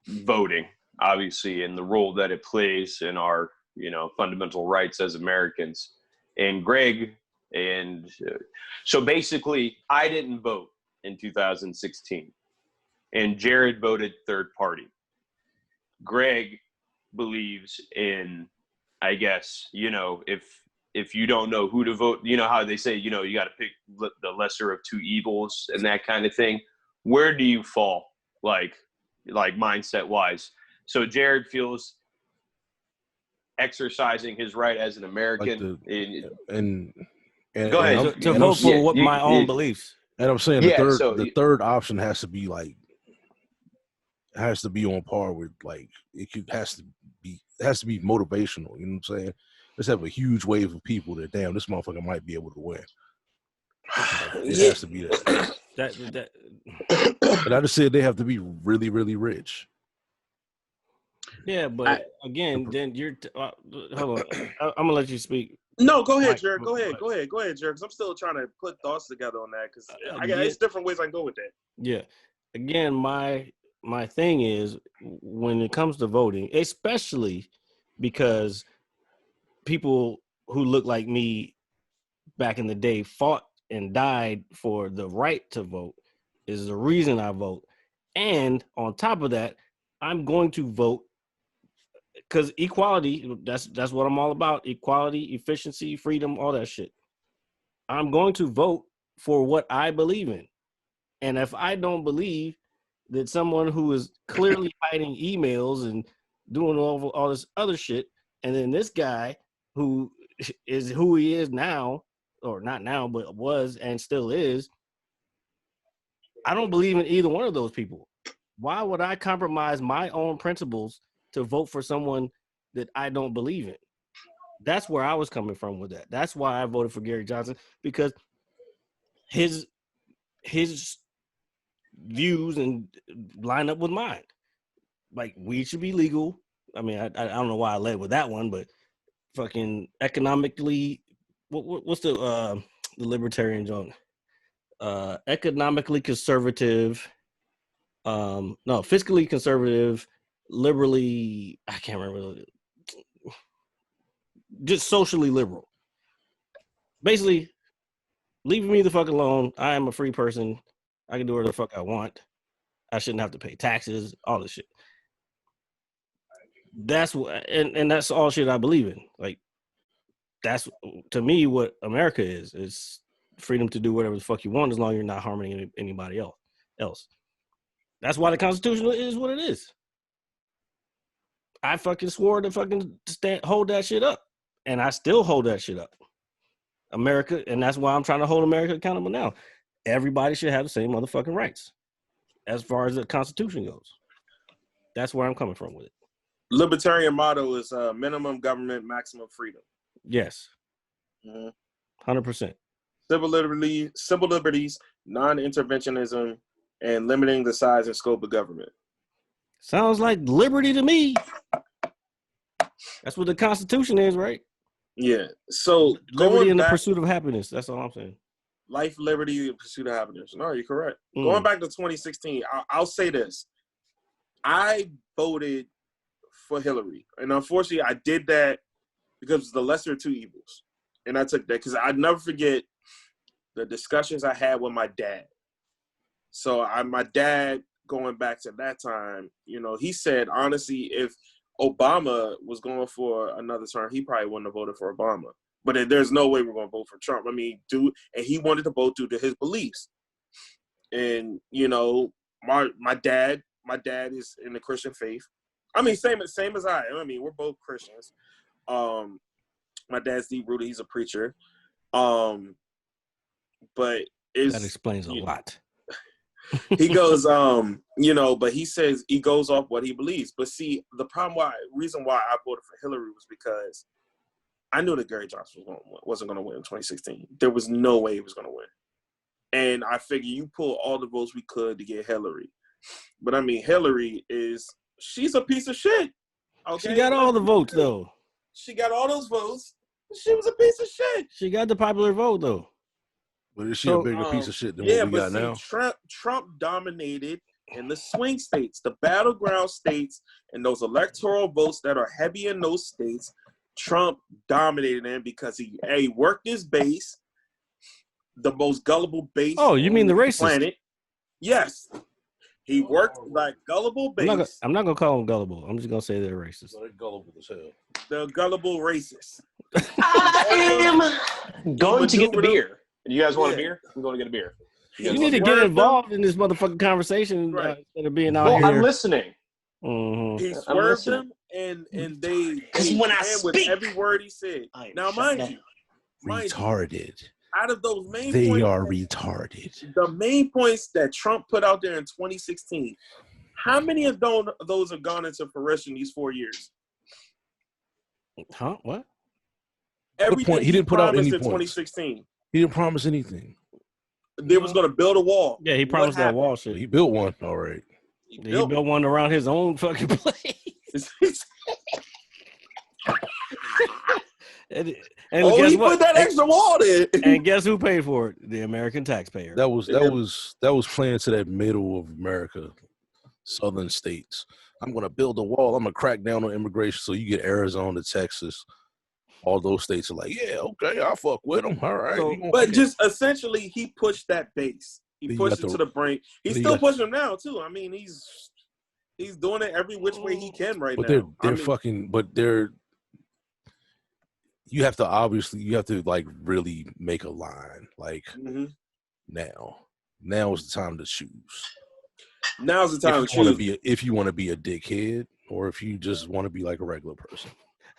voting, obviously, and the role that it plays in our, you know, fundamental rights as Americans. And Greg, so basically, I didn't vote in 2016, and Jared voted third party. Greg believes in, I guess, you know, if you don't know who to vote, you know how they say, you know, you got to pick the lesser of two evils and that kind of thing. Where do you fall, like mindset wise? So Jared feels exercising his right as an American, and go ahead to vote for my own beliefs. And I'm saying the third option has to be on par with, like, has to to be motivational. You know what I'm saying? Let's have a huge wave of people that, damn, this motherfucker might be able to win. It has to be that. And I just said they have to be really, really rich. Yeah, but again, then you're hold on. I'm gonna let you speak. No, go ahead, Mike, Jared. Go ahead, Jared. Because I'm still trying to put thoughts together on that. Because it's different ways I can go with that. Yeah. Again, my thing is when it comes to voting, especially because people who look like me back in the day fought and died for the right to vote is the reason I vote. And on top of that, I'm going to vote because equality, that's what I'm all about. Equality, efficiency, freedom, all that shit. I'm going to vote for what I believe in. And if I don't believe that someone who is clearly hiding emails and doing all this other shit, and then this guy who is who he is now, or not now, but was and still is, I don't believe in either one of those people. Why would I compromise my own principles to vote for someone that I don't believe in? That's where I was coming from with that. That's why I voted for Gary Johnson, because his views and line up with mine. Like, weed should be legal. I mean, I don't know why I led with that one, but fucking economically, what's the libertarian joint? Economically conservative, no, fiscally conservative, liberally, I can't remember, just socially liberal. Basically, leave me the fuck alone. I am a free person. I can do whatever the fuck I want. I shouldn't have to pay taxes, all this shit. That's what, and that's all shit I believe in. Like, that's, to me, what America is. It's freedom to do whatever the fuck you want as long as you're not harming anybody else. That's why the Constitution is what it is. I fucking swore to fucking hold that shit up. And I still hold that shit up. America, and that's why I'm trying to hold America accountable now. Everybody should have the same motherfucking rights as far as the Constitution goes. That's where I'm coming from with it. Libertarian motto is minimum government, maximum freedom. Yes. 100%. Civil liberties, non-interventionism, and limiting the size and scope of government. Sounds like liberty to me. That's what the Constitution is, right? Yeah. So liberty and the pursuit of happiness. That's all I'm saying. Life, liberty, and pursuit of happiness. No, you're correct. Going back to 2016, I'll say this. I voted for Hillary. And unfortunately, I did that because it's the lesser of two evils. And I took that because I'd never forget the discussions I had with my dad. So my dad, going back to that time, you know, he said, honestly, if Obama was going for another term, he probably wouldn't have voted for Obama. But there's no way we're going to vote for Trump. I mean, and he wanted to vote due to his beliefs. And, you know, my dad is in the Christian faith. I mean, same as I am. I mean, we're both Christians. My dad's deep rooted. He's a preacher. But that explains a lot. He goes, you know, but he says he goes off what he believes. But see, the reason why I voted for Hillary was because I knew that Gary Johnson wasn't going to win in 2016. There was no way he was going to win. And I figured you pull all the votes we could to get Hillary. But I mean, Hillary she's a piece of shit. Okay? She got all the votes, though. She got all those votes. She was a piece of shit. She got the popular vote, though. But is she a bigger piece of shit than what we got now? Trump dominated in the swing states, the battleground states, and those electoral votes that are heavy in those states. Trump dominated them because he worked his base, the most gullible base. Oh, you mean the racist? Planet. Yes. He worked like gullible base. I'm not gonna call them gullible. I'm just gonna say they're racist. They're gullible as hell. They're gullible racists. I am going to get the beer. You guys want a beer? I'm going to get a beer. You need to get involved in this motherfucking converation instead of being out here. I'm listening. Mm-hmm. He swerved them, and they when I speak with every word he said. Now, mind you, retarded. Out of those main they points, are retarded. The main points that Trump put out there in 2016, how many of those have gone into fruition these 4 years? Huh? What? Everything point? He didn't put out promised any in points. 2016. He didn't promise anything. They was going to build a wall. Yeah, he What promised that happened? wall shit. He built one. All right. He He built built one around his own fucking place. And oh, guess he what? put that extra wall there. And guess who paid for it? The American taxpayer. That was playing to that middle of America, southern states. I'm gonna build a wall. I'm gonna crack down on immigration. So you get Arizona, Texas, all those states are like, yeah, okay, I'll fuck with them. All right. So, but just essentially, he pushed that base. He Then pushed it to the brink. He's still pushing them now too. I mean, he's doing it every which way he can right now. But they're fucking. But they're. You have to like really make a line. Like now is the time to choose. Now's the time to choose. If you want to be a dickhead, or if you just want to be like a regular person.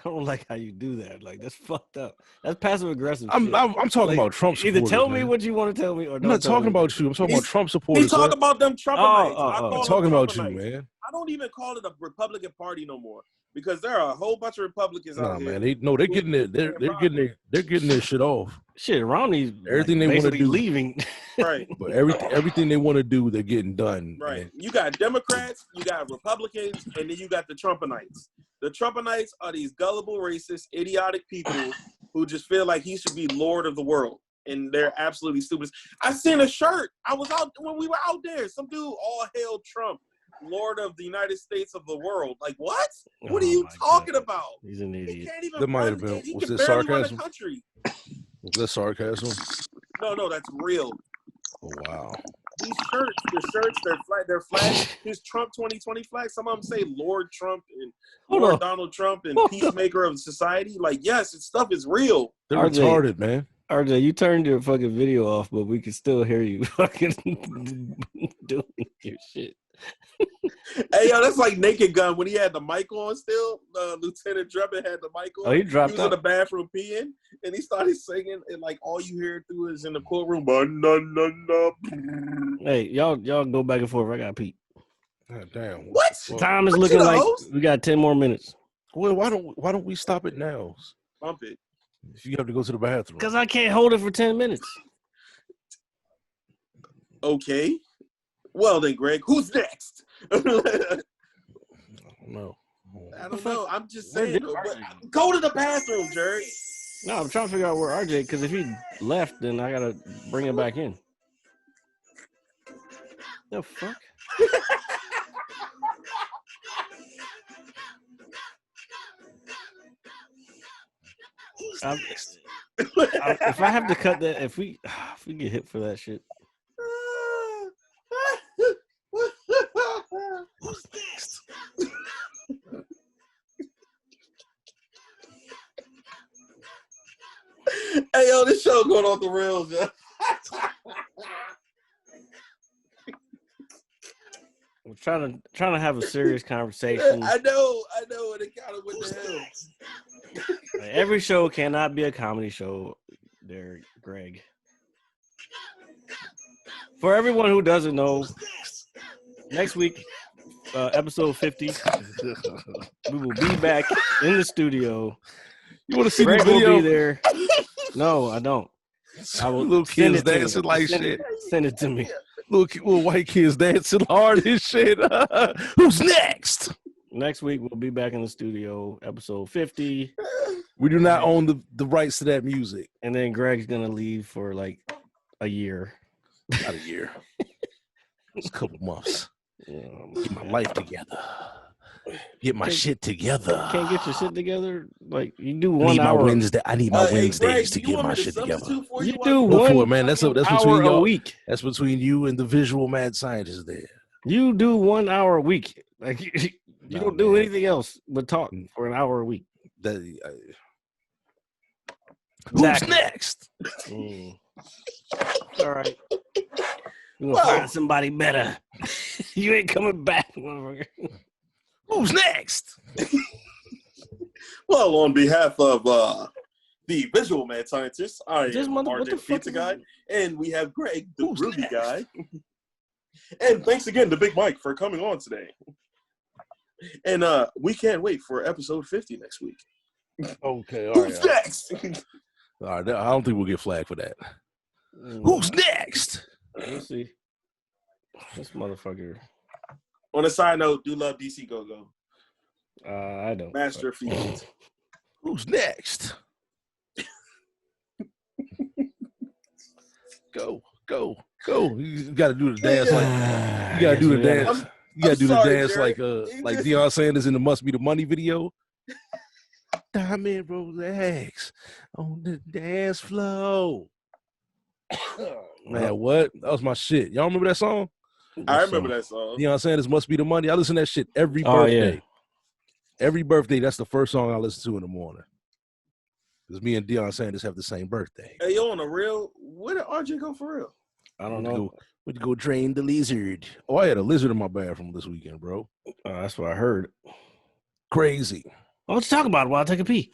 I don't like how you do that. Like, that's fucked up. That's passive aggressive. I'm talking about Trump supporters. Either tell me what you want to tell me, or don't. I'm not talking about you. I'm talking about Trump supporters. He's talking about them Trumpanites. I'm talking about you, man. I don't even call it a Republican Party no more because there are a whole bunch of Republicans out here. Man, they're getting it. They're getting their shit off. Shit, Romney's everything they want to do, leaving. Right. But everything they want to do, they're getting done. Right. Man. You got Democrats, you got Republicans, and then you got the Trumpanites. The Trumpanites are these gullible, racist, idiotic people who just feel like he should be Lord of the world. And they're absolutely stupid. I seen a shirt. I was out when we were out there. Some dude, all hail Trump, Lord of the United States of the world. Like, what? What are you talking about? He's an idiot. He can't even That might have been. He Was can this barely run a sarcasm? country. Was that sarcasm? No, that's real. Oh, wow. These shirts, they're flags. His Trump 2020 flag. Some of them say Lord Trump and Lord Donald Trump and peacemaker of society. Like, yes, this stuff is real. They're retarded, man. RJ, you turned your fucking video off, but we can still hear you fucking doing your shit. Hey, yo, that's like Naked Gun when he had the mic on still. Lieutenant Drebin had the mic on. Oh, he dropped He was in the bathroom peeing, and he started singing, and like all you hear through is in the courtroom. Hey, y'all go back and forth. I got Pete. God damn. What? Time is looking like we got 10 more minutes. Well, why don't we stop it now? Bump it. If you have to go to the bathroom. Because I can't hold it for 10 minutes. Okay. Well then, Greg, who's next? I don't know. I don't know. I'm just saying. Go to the bathroom, Jerry. No, I'm trying to figure out where RJ, because if he left, then I got to bring him back in. The fuck? If I have to cut that, if we get hit for that shit. Who's next? Hey, yo, this show going off the rails, yo. I'm trying to have a serious conversation. I know, and it kind of went to hell. Every show cannot be a comedy show, there, Greg. For everyone who doesn't know, next week, episode 50, we will be back in the studio. You want to see Greg the video? will be there. No, I don't. I will. Little kids dancing like shit. Send it to me. Little white kids dancing hard and shit. Who's next? Next week we'll be back in the studio, episode 50. We do not own the rights to that music. And then Greg's gonna leave for like a year. Not a year. It's a couple months. Get my life together. Get my shit together. Can't get your shit together. Like you do I need 1 hour. my Wednesday. I need my Wednesdays Greg, to get my shit together. You do Go one for it, man. That's hour between a y'all. week. That's between you and the visual mad scientist there. You do 1 hour a week. Like you don't do anything else but talk for an hour a week. Who's Exactly. next? All right. We're gonna find somebody better. You ain't coming back, motherfucker. Who's next? Well, on behalf of the visual mad scientist, I This am mother- what the RJ fuck Pizza is Guy, it? and we have Greg, the Who's Ruby next? Guy. And thanks again to Big Mike for coming on today. And we can't wait for episode 50 next week. Okay, all right. Who's next? All right, I don't think we'll get flagged for that. Mm, Who's next? We'll see. This motherfucker. On a side note, do love DC Go-Go. I don't. Master of feelings. Who's next? Go. You gotta do the dance like you gotta do the dance. You gotta do the dance like Deion Sanders in the Must Be the Money video. Diamond Rolex on the dance floor. Man, what? That was my shit. Y'all remember that song? I remember that song. Deion Sanders Must Be the Money. I listen to that shit every Oh, birthday. yeah. Every birthday, that's the first song I listen to in the morning. Because me and Deion Sanders have the same birthday. Hey, yo, on the real, where did RJ go for real? I don't know. Went to go drain the lizard. Oh, I had a lizard in my bathroom this weekend, bro. That's what I heard. Crazy. Oh, let's talk about it while I take a pee.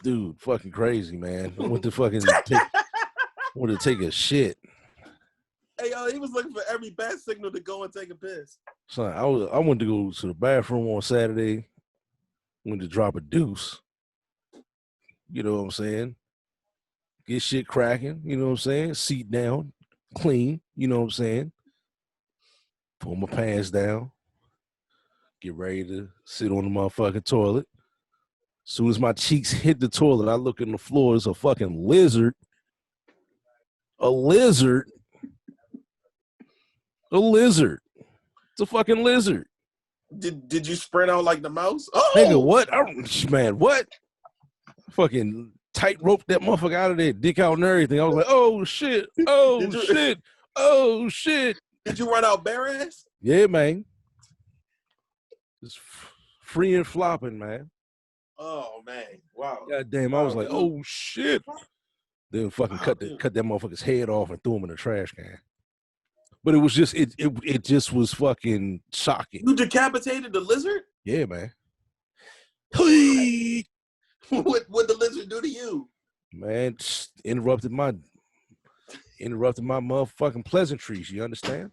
Dude, fucking crazy, man. I went to take a shit. Hey, yo, he was looking for every bat signal to go and take a piss. Son, I went to go to the bathroom on Saturday. Went to drop a deuce. You know what I'm saying? Get shit cracking. You know what I'm saying? Seat down, clean. You know what I'm saying? Pull my pants down. Get ready to sit on the motherfucking toilet. As soon as my cheeks hit the toilet, I look in the floor. It's a fucking lizard. A lizard. A lizard. It's a fucking lizard. Did you sprint out like the mouse? Oh, Nigga, what? Man, what? Fucking tight rope that motherfucker out of there, dick out and everything. I was like, oh shit, oh shit, oh shit. Did you run out bare ass? Yeah, man. Just free and flopping, man. Oh man, wow. God damn, I was like, oh shit. Then fucking cut that motherfucker's head off and threw him in the trash can. But it was just it just was fucking shocking. You decapitated the lizard? Yeah, man. What the lizard do to you? Man, interrupted my motherfucking pleasantries. You understand?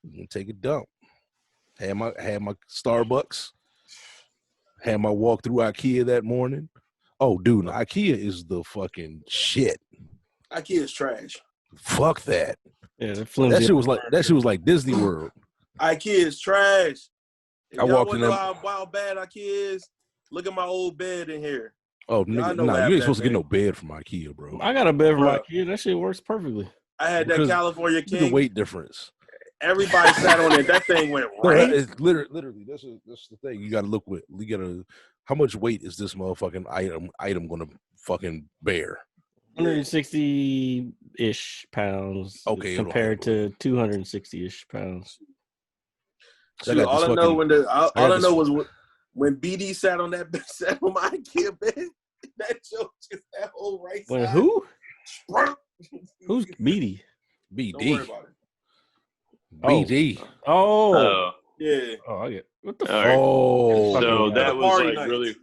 You can take a dump. Had my Starbucks. Had my walk through IKEA that morning. Oh, dude, IKEA is the fucking shit. IKEA is trash. Fuck that. Yeah, that shit was like Disney World. IKEA is trash. If I walked in know there. how bad IKEA is, look at my old bed in here. Oh, nigga, nah, you ain't supposed to get no bed from IKEA, bro. I got a bed from IKEA. That shit works perfectly. I had that California King. The weight difference. Everybody sat on it. That thing went right. It's literally, that's the thing. You got to look with. You got to. How much weight is this motherfucking item going to fucking bear? 160-ish pounds. Okay, compared to 260-ish pounds. Shoot, all I know was when BD sat on that bed, sat on my IKEA bed. That joke just that whole right When side. who? Who's BD? BD. Don't worry about it. BD. Oh. Yeah. Oh, I get. What the All fuck? right. Oh. So that was like nights. really.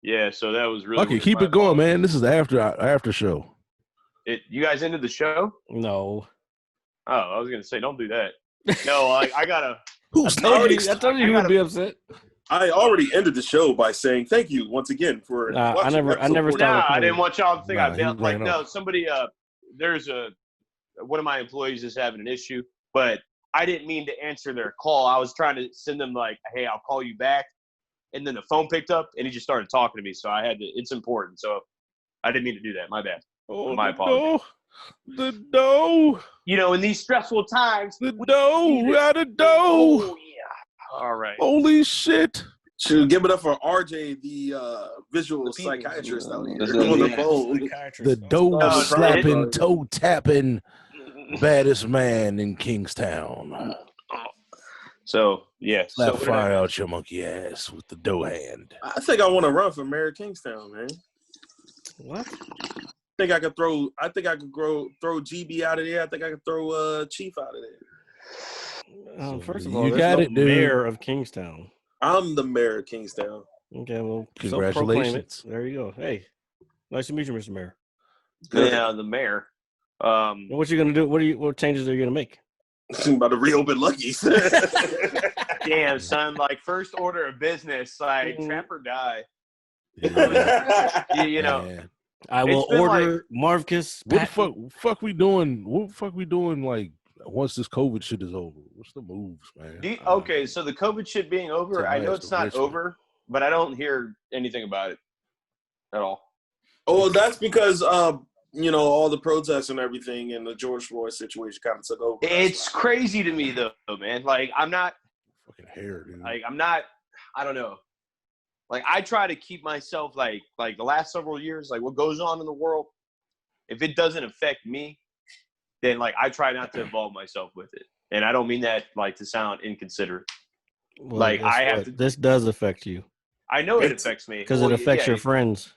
Yeah. So that was really. Okay, keep it going, man. This is the after show. You guys ended the show? No. Oh, I was gonna say, don't do that. No, I gotta. I told you he would be upset. I already ended the show by saying thank you once again for. I never started. Nah, I didn't want y'all to think I he felt like ran no. off. Somebody, there's one of my employees is having an issue, but I didn't mean to answer their call. I was trying to send them like, hey, I'll call you back, and then the phone picked up and he just started talking to me, so I had to. It's important, so I didn't mean to do that. My bad. Oh, my apologies. The dough. You know, in these stressful times, The dough. Out of dough. Oh yeah. All right. Holy shit. Should give it up for RJ, the visual psychiatrist out here on the phone. The dough Oh, slapping, toe tapping, baddest man in Kingstown. So yeah. Slap so fire out your monkey ass with the dough hand. I think I want to run for mayor of Kingstown, man. What? I think I could throw GB out of there. I think I could throw Chief out of there. First of all, You there's got no it, dude. mayor of Kingstown. I'm the mayor of Kingstown. Okay, well, Congratulations. There you go. Hey, nice to meet you, Mr. Mayor. yeah, the mayor. What you gonna do? What changes are you gonna make? I'm about to reopen Lucky's. Damn, son. Like first order of business, like trap or die. You know, Man. I will It's been order Marvcus. What the fuck we doing? What the fuck we doing? Like once this COVID shit is over, what's the moves, man? Okay, so the COVID shit being over, Take I my know ass it's to not Richmond. over, but I don't hear anything about it at all. Oh, that's because you know, all the protests and everything, and the George Floyd situation kind of took over. It's crazy to me though, man. Like I'm not fucking hair, dude. like I'm not. I don't know. Like I try to keep myself like the last several years, like what goes on in the world, if it doesn't affect me, then like I try not to involve myself with it. And I don't mean that like to sound inconsiderate. Well, like guess I have what? to. This does affect you I know it affects me because it affects your friends.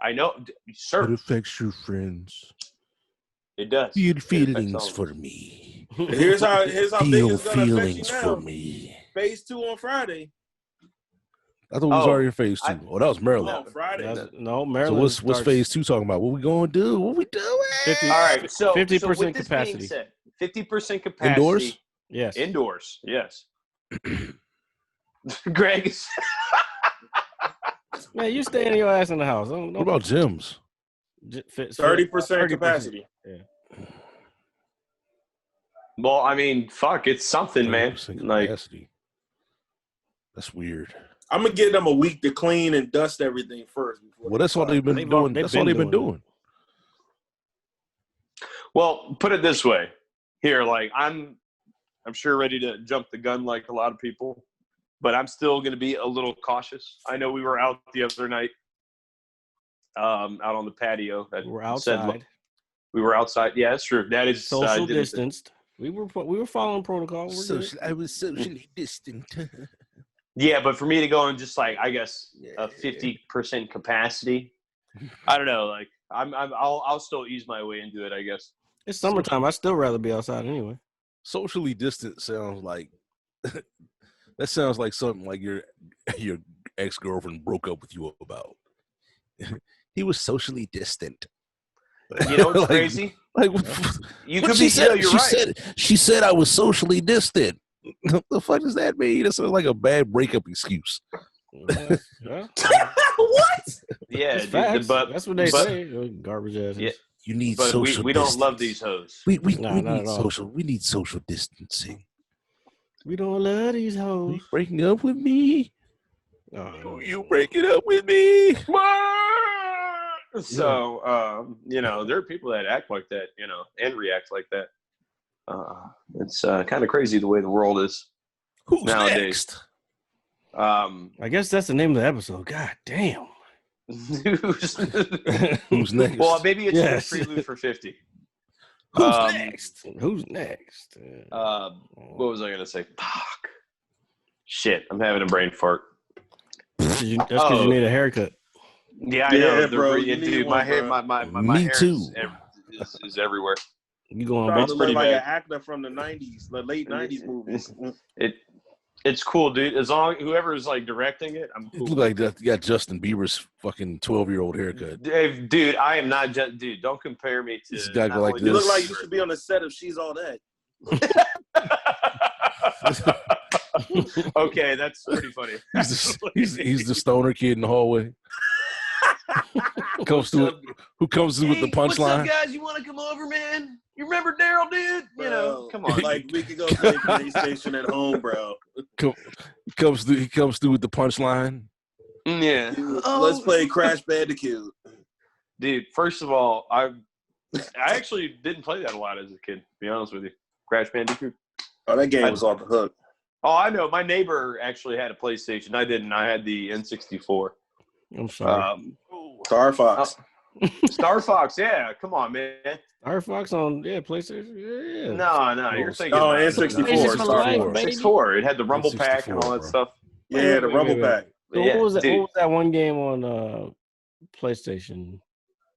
I know, sir. It affects your friends. It does. Feel It feelings affects all for me. Here's how big Feel it's gonna affect you feelings now. for me. Phase 2 on Friday. I thought we was already in phase 2. Oh, that was Maryland. Oh, Friday. No, Maryland. So what's phase 2 talking about? What we gonna do? What we doing? 50, All right, so 50% so with this capacity. being said, 50% capacity. Indoors? Yes. Indoors, yes. Greg is Man, you staying your ass in the house. Don't What about gyms? 30% capacity. Yeah. well, I mean, fuck, it's something, man. 30% Like, capacity. That's weird. I'm gonna give them a week to clean and dust everything first. Well, that's all they've been doing. That's all they've been doing. well, put it this way. Here, like I'm sure ready to jump the gun like a lot of people, but I'm still going to be a little cautious. I know we were out the other night, out on the patio. We're outside. We were outside. Yeah, that's true. That is Social distanced. We were following protocol. I was socially distant. Yeah, but for me to go in just like I guess a 50% capacity, I don't know. Like I'll still ease my way into it. I guess It's summertime. I'd still rather be outside anyway. Socially distant sounds like that sounds like something like your ex-girlfriend broke up with you about. He was socially distant. You know what's Like- crazy? Like You what could she be. said, You're she right. she said I was socially distant. What the fuck does that mean? That sounds like a bad breakup excuse. Yeah. What? Yeah, It's dude, facts. but That's what they but- say. Garbage ass. Yeah, You need but social. we don't love distance. these hoes. We Nah, not need at all. social. We need social distancing. We don't love these Are hoes. you breaking up with me? Oh, You breaking up with me? So, you know, there are people that act like that, you know, and react like that. It's kind of crazy the way the world is Who's nowadays. next? I guess that's the name of the episode. God damn. Who's Who's next? Well, maybe it's Yes. just a prelude for 50. Who's Um, next? Who's next? What was I going to say? Fuck. Shit, I'm having a brain fart. That's because you need a haircut. Yeah, I know. Yeah, bro, you Dude, need my one, hair, bro. my Me hair too. is everywhere. You going Starting It's to pretty look like bad. an actor from the 90s, the late 90s movies. It's cool, dude. As long whoever's like directing it, I'm You cool. look like that. You got Justin Bieber's fucking 12-year-old haircut. Dude, I am not just dude. Don't compare me to. This guy go not like what You look this. like you should be on the set of She's All That. Okay, that's pretty funny. He's the stoner kid in the hallway. Comes through it, who comes through with the What's up, punchline? guys? You want to come over, man? You remember Daryl, dude? You know, Bro, come on. Like, we could go play PlayStation at home, bro. He comes through with the punchline. Yeah. Let's play Crash Bandicoot. Dude, first of all, I actually didn't play that a lot as a kid, to be honest with you. Crash Bandicoot. Oh, that game was off the hook. Oh, I know. My neighbor actually had a PlayStation. I didn't. I had the N64. I'm sorry. Star Fox. Star Fox, yeah. Come on, man. Star Fox on PlayStation. Yeah. No, you're thinking. Oh, about N64. Star Fox. 64. It had the Rumble Pack and all that bro. stuff. Yeah, the Rumble Pack. So Yeah, what was that? dude. What was that one game on PlayStation?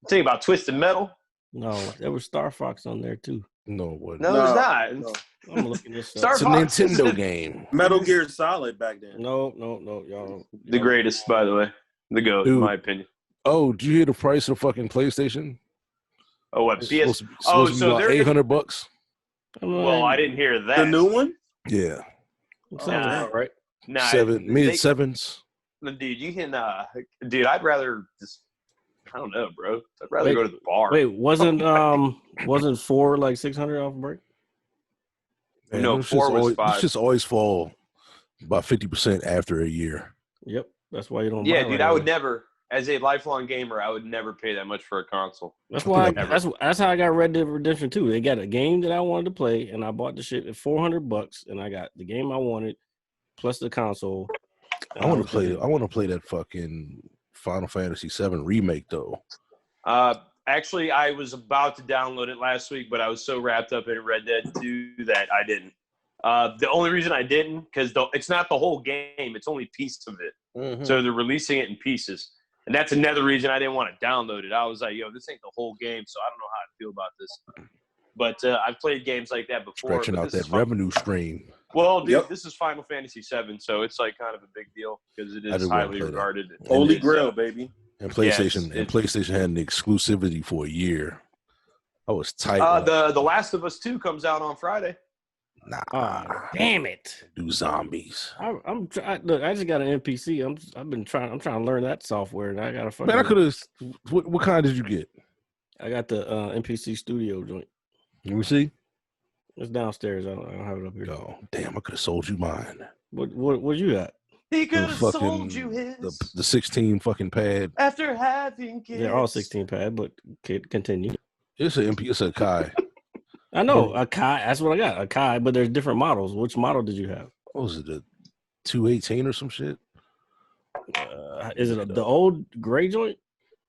Think about Twisted Metal. No, there was Star Fox on there too. No, it wasn't. No, it's not. No. I'm looking this Star up. It's a Fox is Nintendo game. Metal Gear Solid back then. No, y'all. The greatest, by the way. The GOAT, in Dude. my opinion. Oh, did you hear the price of fucking PlayStation? Oh, what? It's PS? supposed to be about they're $800. Well, I didn't hear that. The new one? Yeah, Sounds Nah. about right. Nah, mid sevens. Dude, you can. Dude, I'd rather just. I don't know, bro. I'd rather go to the bar. Wait, wasn't 4 like 600 off break? Man, No, 4 was 5. It's just always fall about 50% after a year. Yep, that's why you don't. Yeah, buy dude, right I would away. never. As a lifelong gamer, I would never pay that much for a console. That's why. Ever. That's how I got Red Dead Redemption 2. They got a game that I wanted to play, and I bought the shit at $400, and I got the game I wanted plus the console. I want to play that fucking Final Fantasy VII remake though. Actually, I was about to download it last week, but I was so wrapped up in Red Dead 2 that I didn't. The only reason I didn't, because it's not the whole game; it's only pieces of it. Mm-hmm. So they're releasing it in pieces, and that's another reason I didn't want to download it. I was like, "Yo, this ain't the whole game," so I don't know how I feel about this. But I've played games like that before. Stretching out that revenue stream. Well, dude, this is Final Fantasy VII, so it's like kind of a big deal because it is highly regarded. Holy Grail, baby. And PlayStation had an exclusivity for a year. I was tight. The Last of Us 2 comes out on Friday. Nah, damn it! Do zombies. Look, I just got an NPC. I'm trying to learn that software, and I gotta fucking. Man, I could have. What kind did you get? I got the NPC Studio joint. Let me see. It's downstairs. I don't have it up here. Oh, damn! I could have sold you mine. What you got? He could have sold you his. The 16 fucking pad. After having kids. They're all 16 pad, but continue. It's a Kai. I know a Kai. That's what I got. A Kai, but there's different models. Which model did you have? What was it? The 218 or some shit? Is it the old gray joint?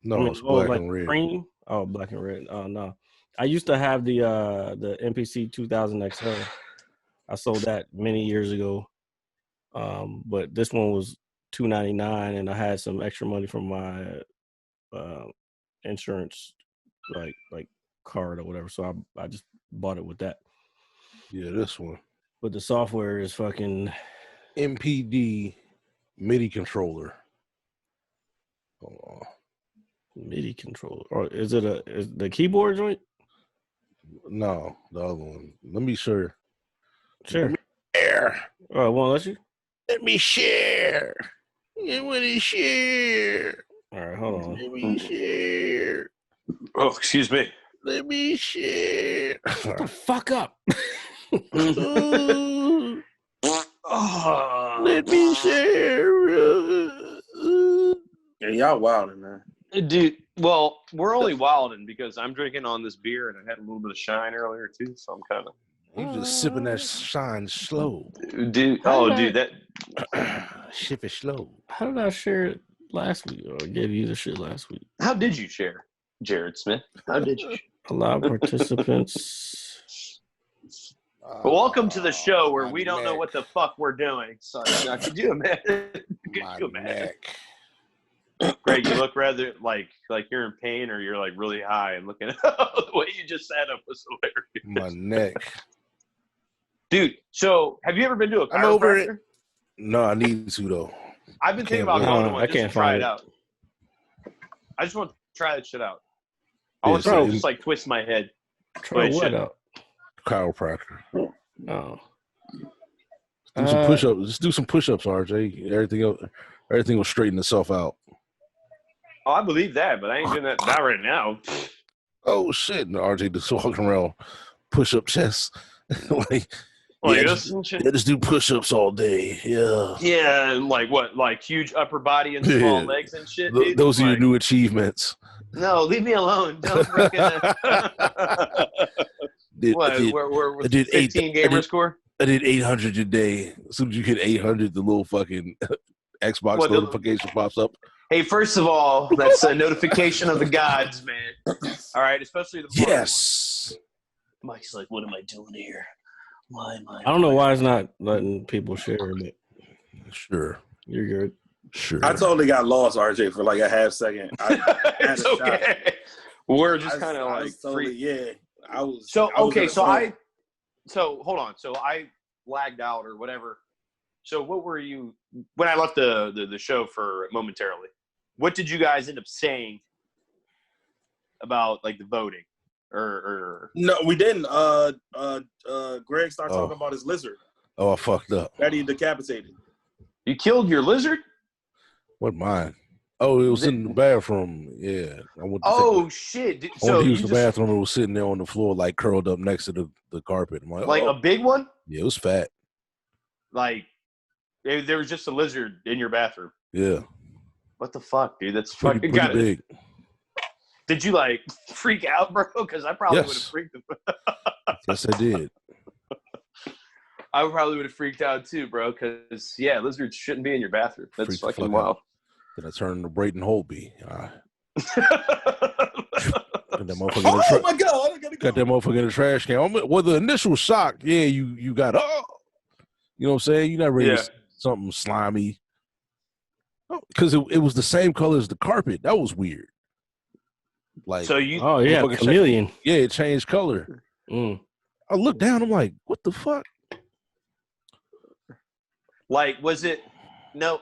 No, it's black and red. Cream? Oh, black and red. Oh no. I used to have the NPC 2000 XL. I sold that many years ago. But this one was $299, and I had some extra money from my insurance, like card or whatever. So I just bought it with that. Yeah, this one. But the software is fucking MPD MIDI controller. Oh. MIDI controller, or is the keyboard joint? No, the other one. Let me share. Sure. Let me share. Oh, it won't let you? Let me share. I want to share. All right, hold on. Let me share. Oh, excuse me. Let me share. Shut the fuck up. Let me share. Yeah, y'all wilding, man. Dude, well, we're only wilding because I'm drinking on this beer and I had a little bit of shine earlier too, so I'm kind of. You just sipping that shine slow. Dude, that. Ship it slow. How did I share it last week? Or I gave you the shit last week? How did you share, Jared Smith? How did you? Allow participants. Welcome to the show where we don't know what the fuck we're doing. So, could you imagine? Could you imagine? Greg, you look rather like you're in pain or you're like really high and looking at the way you just sat up was hilarious. My neck. Dude, so have you ever been to a chiropractor? I'm over it. No, I need to though. I've been thinking about going to one just to try it out. I just want to try that shit out. I want to just like twist my head. Try what out? Chiropractor. Oh. Do some push-ups. Just do some push-ups, RJ. Everything will straighten itself out. Oh, I believe that, but I ain't doing that not right now. Oh shit! And RJ just walking around push-up chests. Just do push-ups all day. Yeah. Yeah, like what? Like huge upper body and small legs and shit. Dude? Those are your new achievements. No, leave me alone. Don't freaking. We're 15 gamer score. I did 800 a day. As soon as you hit 800, the little fucking Xbox notification pops up. Hey, first of all, that's a notification of the gods, man. All right, especially the yes. One. Mike's like, what am I doing here? Why am I? I don't know why it's not letting people share it. Sure. You're good. Sure. I totally got lost, RJ, for like a half second. It's okay. We're just kind of like free. Yeah. So hold on. So I lagged out or whatever. So what were you when I left the show for momentarily? What did you guys end up saying about like the voting? Or no, we didn't. Greg started talking about his lizard. Oh, I fucked up. That he decapitated. You killed your lizard? What mine? Oh, it was in the bathroom. Yeah, I went. Oh shit! I went So to you use the just bathroom. It was sitting there on the floor, like curled up next to the carpet. I'm like oh. a big one? Yeah, it was fat. Like there was just a lizard in your bathroom. Yeah. What the fuck, dude? That's Pretty fucking big. Did you like freak out, bro? Because I probably would have freaked the Yes, I did. I probably would have freaked out too, bro. Because yeah, lizards shouldn't be in your bathroom. That's Freaked the fucking fuck wild. out. Then I turned to Brayton Holtby. Got that motherfucker Oh my god! I gotta go. Got that motherfucker in the trash can. Well, the initial shock, yeah, you got you know what I'm saying? You're not ready to something slimy. Because it was the same color as the carpet. That was weird. Like, so you chameleon. Yeah, it changed color. I looked down. I'm like, what the fuck? like was it Oh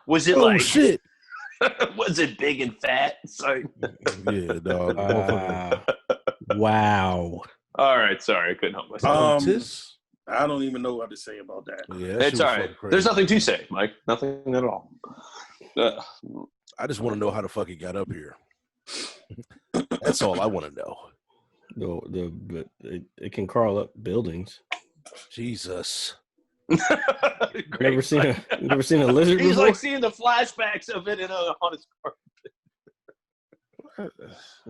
like shit? was it big and fat? Sorry. Yeah, dog. Wow. All right, sorry, I couldn't help myself. I don't even know what to say about that. Yeah, it's all right. There's nothing to say, Mike. Nothing at all. I just want to know how the fuck it got up here. That's all I want to know. But it can crawl up buildings. Jesus. Never seen a lizard He's before? like seeing the flashbacks of it on his car.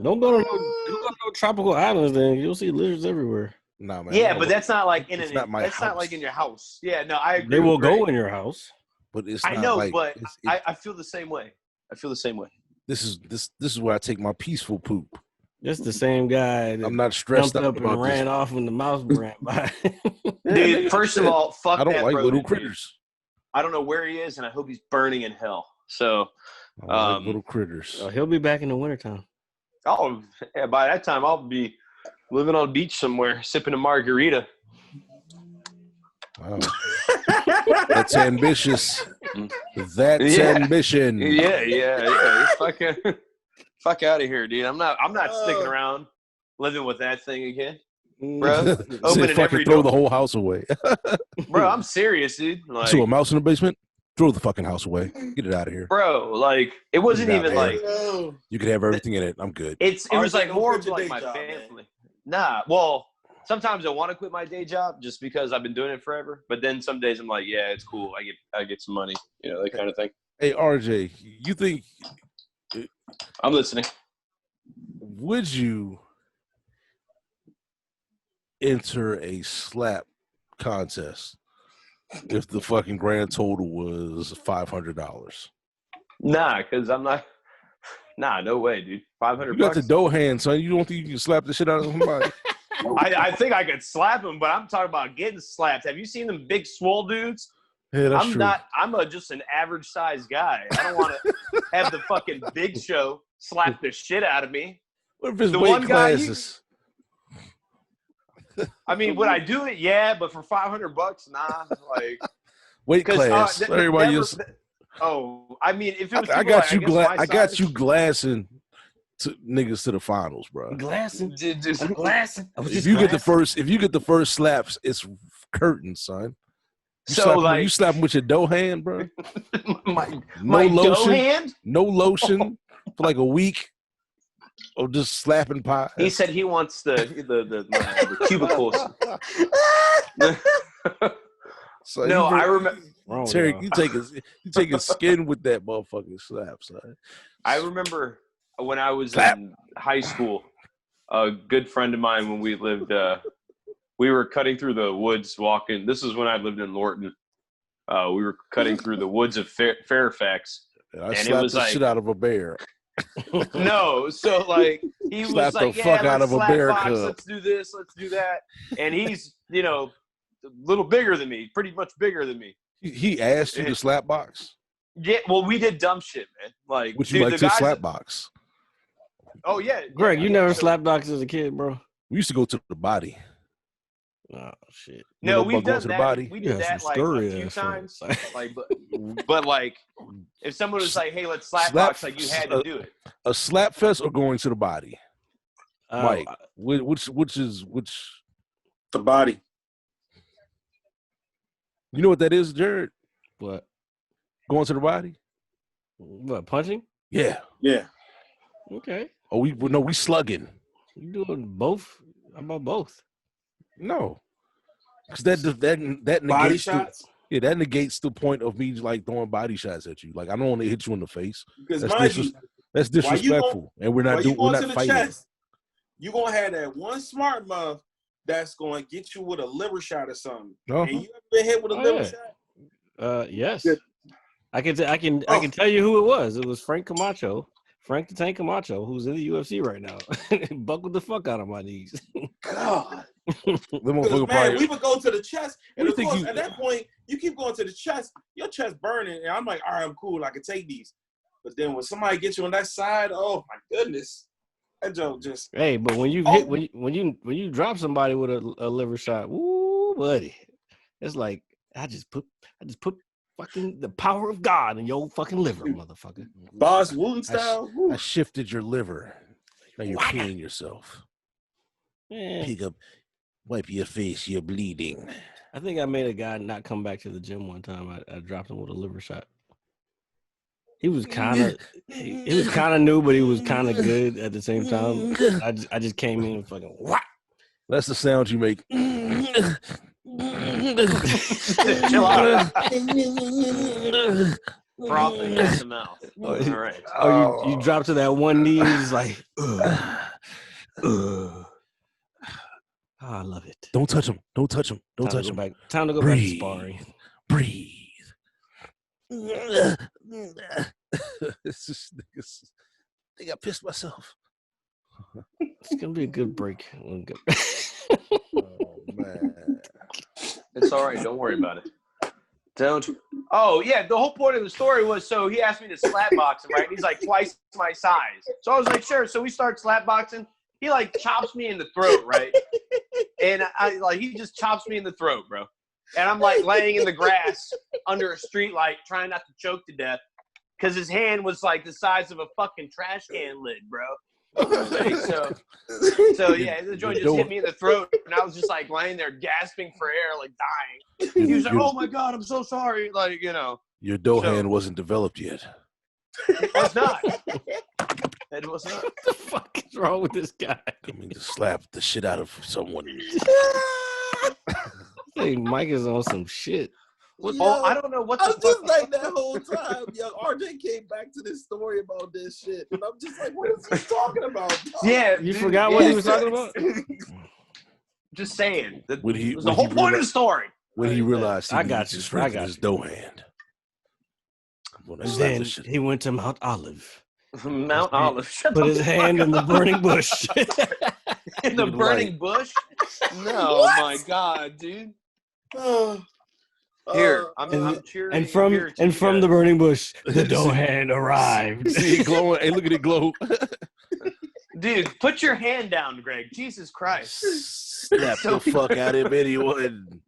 Don't go to no tropical islands, then you'll see lizards everywhere. Nah, man. Yeah, but that's not like in it's an, not my that's house. not like in your house. Yeah, no, I agree. They will with Greg. go in your house. But it's I not know, like, but I feel the same way. I feel the same way. This is where I take my peaceful poop. That's the same guy that I'm not stressed jumped out up about and ran this. off when the mouse ran by. Dude, first of all, fuck I don't that like little rodent, critters. I don't know where he is, and I hope he's burning in hell. So, I don't like little critters. He'll be back in the wintertime. oh, yeah, by that time, I'll be living on a beach somewhere, sipping a margarita. Wow. That's ambitious. That's ambition. Yeah. Fuck out of here, dude. I'm not sticking around living with that thing again, bro. Opening every throw door. the whole house away. Bro, I'm serious, dude. Like, So a mouse in the basement? Throw the fucking house away. Get it out of here. bro, like it wasn't Get it even out like there. You could have everything in it. I'm good. it was like don't more quit of your like day my job, family. Nah, well, sometimes I want to quit my day job just because I've been doing it forever. But then some days I'm like, yeah, it's cool. I get some money, that kind of thing. Hey, RJ, you think I'm listening. would you enter a slap contest if the fucking grand total was $500? Nah, because I'm not. Nah, no way, dude. $500. You got the dough hand, son. You don't think you can slap the shit out of somebody? I think I could slap him, but I'm talking about getting slapped. Have you seen them big swole dudes? Yeah, that's I'm true. not. I'm just an average sized guy. I don't want to have the fucking Big Show slap the shit out of me. What if it's The weight one guy classes? I mean, would I do it? Yeah, but for $500, nah. Like weight class. Everybody else. Oh, I mean, if it was I people got like, you. guess my I got size- you glassing to niggas to the finals, bro. Glassing. Just- I'm glassing. I was If just you get glassing. the first slaps, it's curtains, son. You So, slap 'em- like- you slap them with your dough hand, bro. my No dough lotion. hand. No lotion for like a week, or just slapping pie. He said he wants the cubicles. So No, you I remember. Wrong with Terry, y'all. you take his skin with that motherfucking slap, son. I remember when I was Clap. in high school. A good friend of mine, when we lived, we were cutting through the woods, walking. This is when I lived in Lorton. We were cutting through the woods of Fairfax. And I And it slapped was the like- shit out of a bear. No, so like he was Slap the like, fuck yeah, out let's of a slap bear box, cub. let's do this, let's do that. And he's, a little bigger than me, pretty much bigger than me. He asked you to slap box. Yeah, well, we did dumb shit, man. Like, Would you dude, like the to guys- slap box? Oh yeah, Greg, yeah, you yeah. never So- slapped dogs as a kid, bro? We used to go to the body. Oh shit. No, know we've about going done to the that. body? We did Yeah, that some like a scurry few ass times. shit. Like, but like, if someone was like, "Hey, let's slap box," like you had to do it. A slap fest or going to the body? Mike, Uh, which is The body. you know what that is, Jared? What? Going to the body? What, punching? Yeah. Yeah. Okay. Oh, we slugging. You doing both? How about both? No, because that negates Body shots. Yeah, that negates the point of me like throwing body shots at you. Like I don't want to hit you in the face. Because That's mind you, that's disrespectful, and we're not fighting. Chest, you gonna have that one smart mouth that's gonna get you with a liver shot or something. Uh-huh. And you ever been hit with a liver shot? Yes. I can tell you who it was. It was Frank the Tank Camacho, who's in the UFC right now. Buckled the fuck out of my knees. God. Man, we would go to the chest, and of course, at that point, you keep going to the chest, your chest burning, and I'm like, all right, I'm cool, I can take these. But then when somebody gets you on that side, oh my goodness, that joke just. Hey, but when you hit when you drop somebody with a liver shot, woo, buddy, it's like I just put fucking the power of God in your fucking liver, motherfucker. Boss Wooten style. I shifted your liver. Now you're peeing yourself. Yeah. Pick up, wipe your face. You're bleeding. I think I made a guy not come back to the gym one time. I dropped him with a liver shot. He was kind of new, but he was kind of good at the same time. I just came in and fucking what? That's the sound you make. Chill out. Frothing in the mouth. All right. Oh, you drop to that one knee and he's like, Oh, I love it. Don't touch him. Don't touch him. Don't touch him. Time to go back to sparring. Breathe. It's just niggas. I think I pissed myself. It's gonna be a good break. Oh man. It's all right. Don't worry about it. Don't. Oh yeah, the whole point of the story was so he asked me to slap box him, right? And he's like twice my size. So I was like, sure. So we start slap boxing. He like chops me in the throat, right? And he just chops me in the throat, bro. And I'm like laying in the grass under a street light, trying not to choke to death, because his hand was like the size of a fucking trash can lid, bro. Okay, so yeah, the joint just hit me in the throat, and I was just like laying there gasping for air, like dying. He was like, "Oh my god, I'm so sorry," like Your dough hand wasn't developed yet. It was not. It was not. What the fuck is wrong with this guy? I mean, to slap the shit out of someone. Hey, Mike is on some shit. I don't know what. I was just like that whole time. Yo, RJ came back to this story about this shit, and I'm just like, what is he talking about? Yeah, you forgot what he was talking about. Just saying. That was the whole point of the story. When he realized I got you. His dough hand. Then he went to Mount Olive. Mount Olive. Put his hand in the burning bush. In the burning bush? No, my God, dude. Here, I'm cheering. And from the burning bush, the dough hand arrived. See it glowing. Hey, look at it glow. Dude, put your hand down, Greg. Jesus Christ. Slap the fuck out of anyone.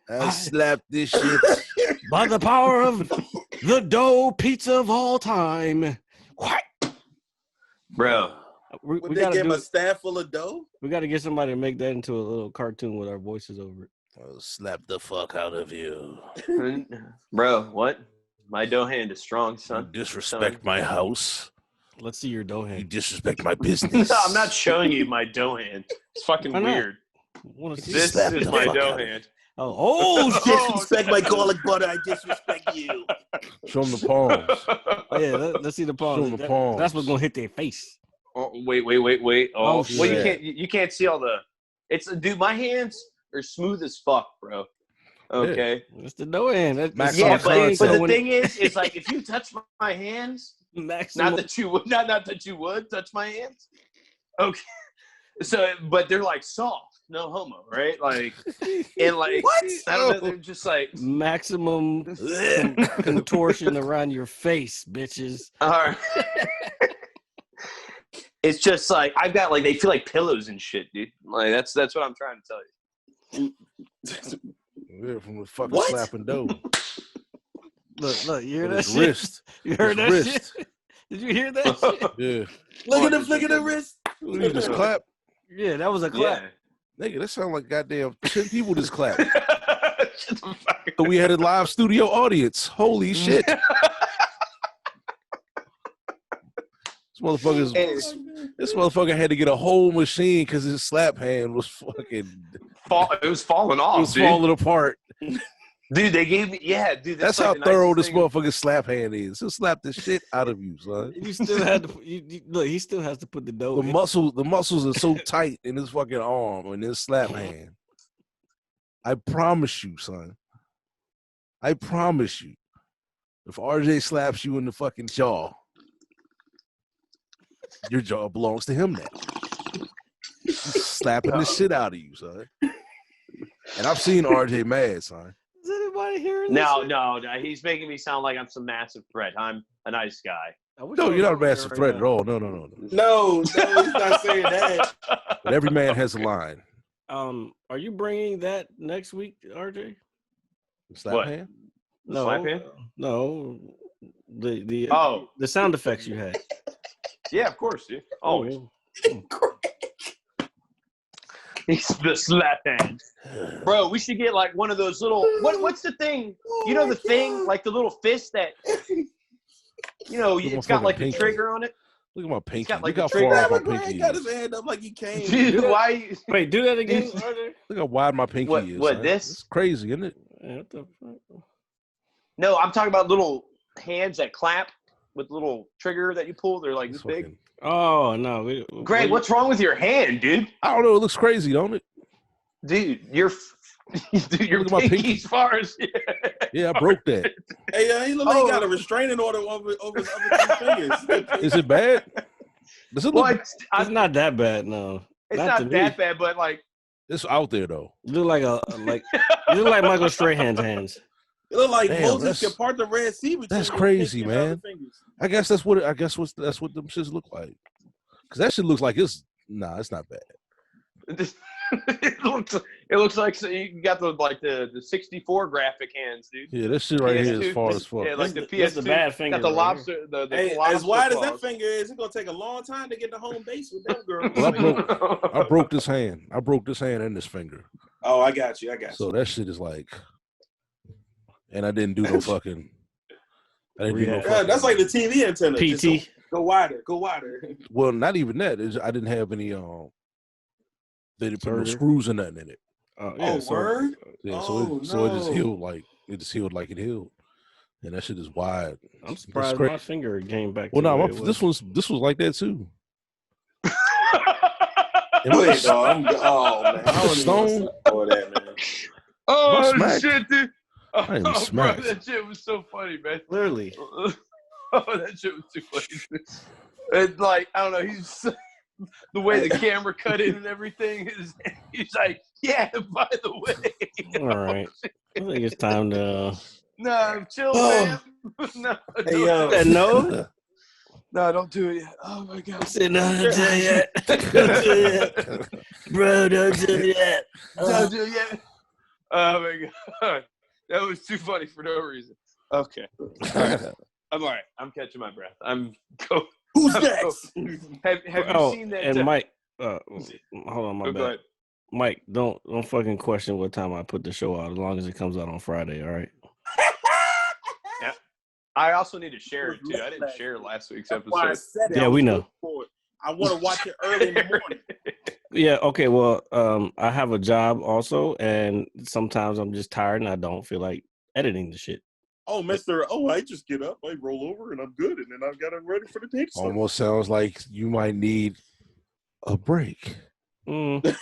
I slapped this shit. By the power of the dough pizza of all time. What? Bro. We they give him a staff full of dough? We got to get somebody to make that into a little cartoon with our voices over it. I'll slap the fuck out of you. Bro, what? My dough hand is strong, son. You disrespect my house. Let's see your dough hand. You disrespect my business. No, I'm not showing you my dough hand. It's fucking weird. This is my dough hand. Oh, disrespect my garlic butter. I disrespect you. Show them the palms. Oh, yeah, let's see the palms. Show them the palms. That's what's gonna hit their face. Oh, wait. Oh, well, you can't see all the. Dude, my hands are smooth as fuck, bro. Okay, it's the dough hand. But the thing is like if you touch my hands, maximum. not that you would touch my hands. Okay, so but they're like soft. No homo, right? Like, and like, what? I don't know, they're just like maximum contortion around your face, bitches. All right. It's just like I've got like they feel like pillows and shit, dude. Like that's what I'm trying to tell you. Yeah, from the fucking slapping dough. Look, you hear that shit? Wrist. You heard that shit? Did you hear that shit? Yeah. Look at the flick of the wrist. You just clap. Yeah, that was a clap. Yeah. Nigga, that sound like goddamn 10 people just clapped. So we had a live studio audience. Holy shit. This motherfucker had to get a whole machine because his slap hand was fucking. It was falling off. It was falling apart. Dude, they gave me That's how thorough this motherfucking slap hand is. He'll slap the shit out of you, son. You still had to look. He still has to put the dough. The muscles are so tight in his fucking arm and his slap hand. I promise you, son. I promise you. If RJ slaps you in the fucking jaw, your jaw belongs to him now. He's slapping the shit out of you, son. And I've seen RJ mad, son. Is anybody hearing this? No. He's making me sound like I'm some massive threat. I'm a nice guy. No, you're not a massive threat at all. No. No, he's not saying that. But every man has a line. Are you bringing that next week, RJ? Slap hand? No, slap hand? No. The sound effects you had. Yeah, of course, dude. Always. He's the slap hand. Bro, we should get like one of those little what's the thing? You know the thing, like the little fist that it's got like a trigger on it. Look at my pinky. Got like look how far off my pinky got is. his hand up like he came. Dude, why? Wait, do that again. Look how wide my pinky is. What son. this? It's crazy, isn't it? What the fuck? No, I'm talking about little hands that clap with little trigger that you pull. They're like this big. Oh no, Greg, what's wrong with your hand, dude? I don't know. It looks crazy, don't it? Dude, your pinky's far as yeah, I broke that. Hey, he look like he got a restraining order over his other two fingers. Is it bad? Does it look? It's not that bad, no. It's not that bad, but like it's out there though. You look like you look like Michael Strahan's hands. It look like Moses can part the Red Sea. That's crazy, man. I guess that's what them shits look like. Because that shit looks like it's not bad. It looks like you got the 64 graphic hands, dude. Yeah, this shit right here is far as fuck. Yeah, like the PS2. The bad finger. Got the lobster. Hey, lobster as wide claws. as that finger is, it's gonna take a long time to get to home base with them girls. Well, I broke this hand. I broke this hand and this finger. Oh, I got you. So that shit is like, and I didn't do no fucking. That's like the TV antenna. PT. Go wider. Well, not even that. I didn't have any. They didn't put no screws or nothing in it. Word? Yeah, so it just healed like it healed, and that shit is wide. I'm surprised my finger came back. Well, no, this was like that too. Wait, man. Stone. Oh shit, dude! I am smacked. Bro, that shit was so funny, man. Clearly. Oh, that shit was too funny. It's like I don't know. He's the way the camera cut in and everything. He's like, yeah. By the way. All right. I think it's time to. No, chill, man. No. Hey, no. No, don't do it yet. Oh my god. I said no, don't do it yet. Don't do it yet. Bro, don't do it yet. Don't do it yet. Oh my god. That was too funny for no reason. Okay. I'm all right. I'm catching my breath. Who's next? Have you seen that? And Mike, hold on, my go bad. ahead. Mike, don't fucking question what time I put the show out. As long as it comes out on Friday, all right? Yeah. I also need to share it too. I didn't share last week's episode. Yeah, we know. I want to watch it early in the morning. Yeah. Okay. Well, I have a job also, and sometimes I'm just tired and I don't feel like editing the shit. Oh, I just get up, I roll over, and I'm good, and then I've got it ready for the day to start. Almost sounds like you might need a break. I'm just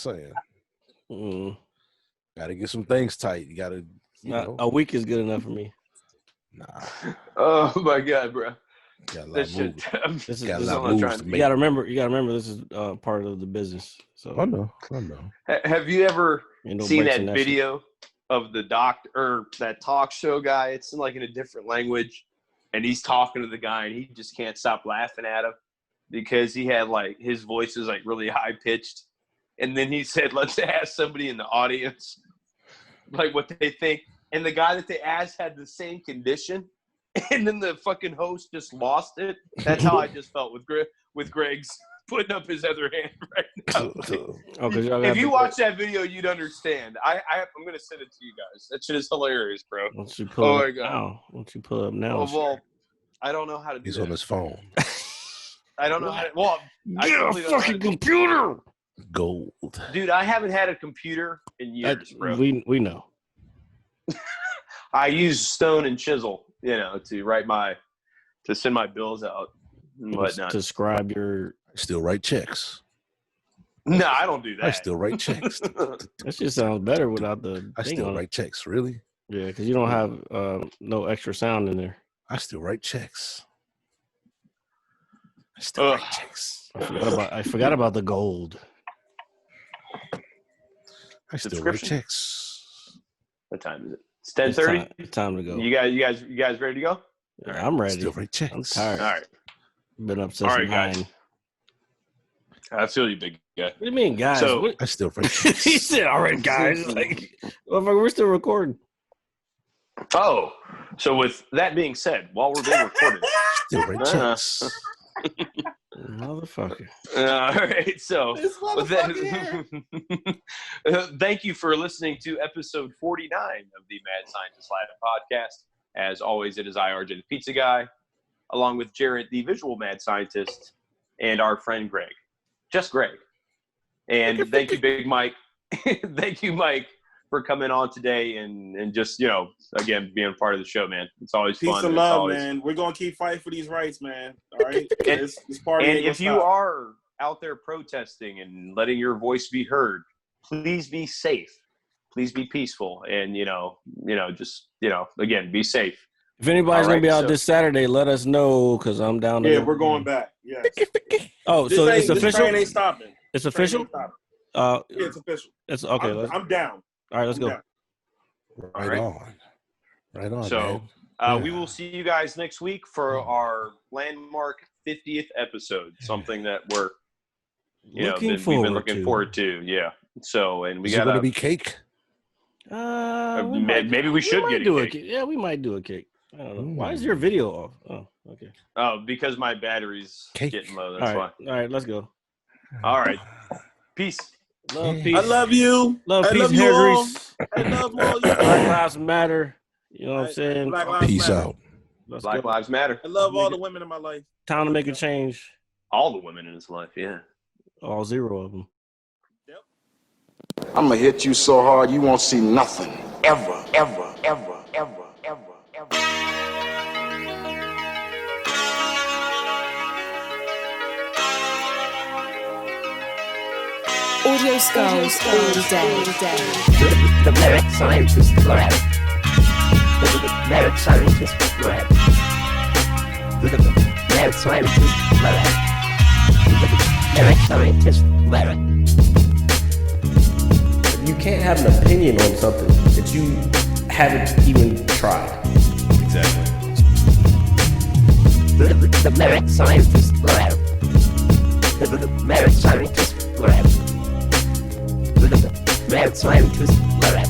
saying. Got to get some things tight. You got to, a week is good enough for me. Nah. Oh my god, bro. Got a lot of moves. This is got a this lot of moves to you make. gotta remember this is part of the business. So I know. Have you ever seen that that video of the doctor or that talk show guy? It's like in a different language, and he's talking to the guy, and he just can't stop laughing at him because he had like his voice is like really high pitched, and then he said, "Let's ask somebody in the audience like what they think," and the guy that they asked had the same condition. And then the fucking host just lost it. That's how I just felt with Greg's putting up his other hand right now. If you watch that video, you'd understand. I'm gonna send it to you guys. That shit is hilarious, bro. Why don't you pull it up now? Well, I don't know how to do He's that. on his phone. I don't know how to. Well, I Get a totally don't know how fucking to- computer. Gold. Dude, I haven't had a computer in years, bro. We know. I use stone and chisel, to send my bills out and whatnot. To scribe your. I still write checks. No, I don't do that. I still write checks. That just sounds better without the. I thing still on it. write checks. Really? Yeah, because you don't have no extra sound in there. I still write checks. I still write checks. I forgot about the gold. I still write Subscription? checks. What time is it? It's 10:30. It's time to go. You guys ready to go? Yeah, I'm ready. Still write checks. I'm tired. All right. Been up since All right, 9. guys. I feel you, big guy. What do you mean, guys? So- What? I still write He checks. said, "All right, guys." Like, we're still recording. Oh, so with that being said, while we're being recorded, Still write checks. Motherfucker. all right. So This with motherfucker here. thank you for listening to episode 49 of the Mad Scientist Live podcast. As always, it is I, RJ the Pizza Guy, along with Jarrett, the visual mad scientist, and our friend Greg. Just Greg. And thank you, Big Mike. Thank you, Mike, for coming on today and just, again, being part of the show, man. It's always Peace fun. and It's love, always... man. We're gonna keep fighting for these rights, man. All right. This party. And ain't gonna if you stop. are out there protesting and letting your voice be heard, please be safe. Please be peaceful. And, again, be safe. If anybody's All gonna right, be out so- this Saturday, let us know because I'm down there. Yeah, we're going back. Yes. Oh, This so ain't- it's this official. train ain't stopping. It's This train official. ain't stopping. Yeah, It's official. it's okay. I'm down. All right, let's I'm go. down. Right right. on. Right on, So man. we Yeah. will see you guys next week for our landmark 50th episode, something that we're we've been looking forward to. Yeah. So, and we Is it got going to to be cake? maybe we should get do a a cake. cake. Yeah, we might do a cake. I don't know. Why is Mm. your video off? Oh, okay. Oh, because my battery's Cake. getting low. All That's right. All right, let's go. why. All right. Peace. Love, Yeah. peace. I love you. Love, I peace, love you hair all. grease. I love all you. Black Lives Matter. You know what I'm saying? Black Lives Peace Matter. out. Let's Black go. Lives Matter. I love all the women in my life. Time to make a change. All the women in his life. Yeah. All 0 of them. I'm gonna hit you so hard you won't see nothing. Ever, ever, ever, ever, ever, ever. Audio skulls all day. The merit scientist lab. The merit scientist lab. The merit scientist lab. The merit scientist lab. You can't have an opinion on something that you haven't even tried. Exactly. The merit scientist lab. The merit scientist lab. The merit scientist lab.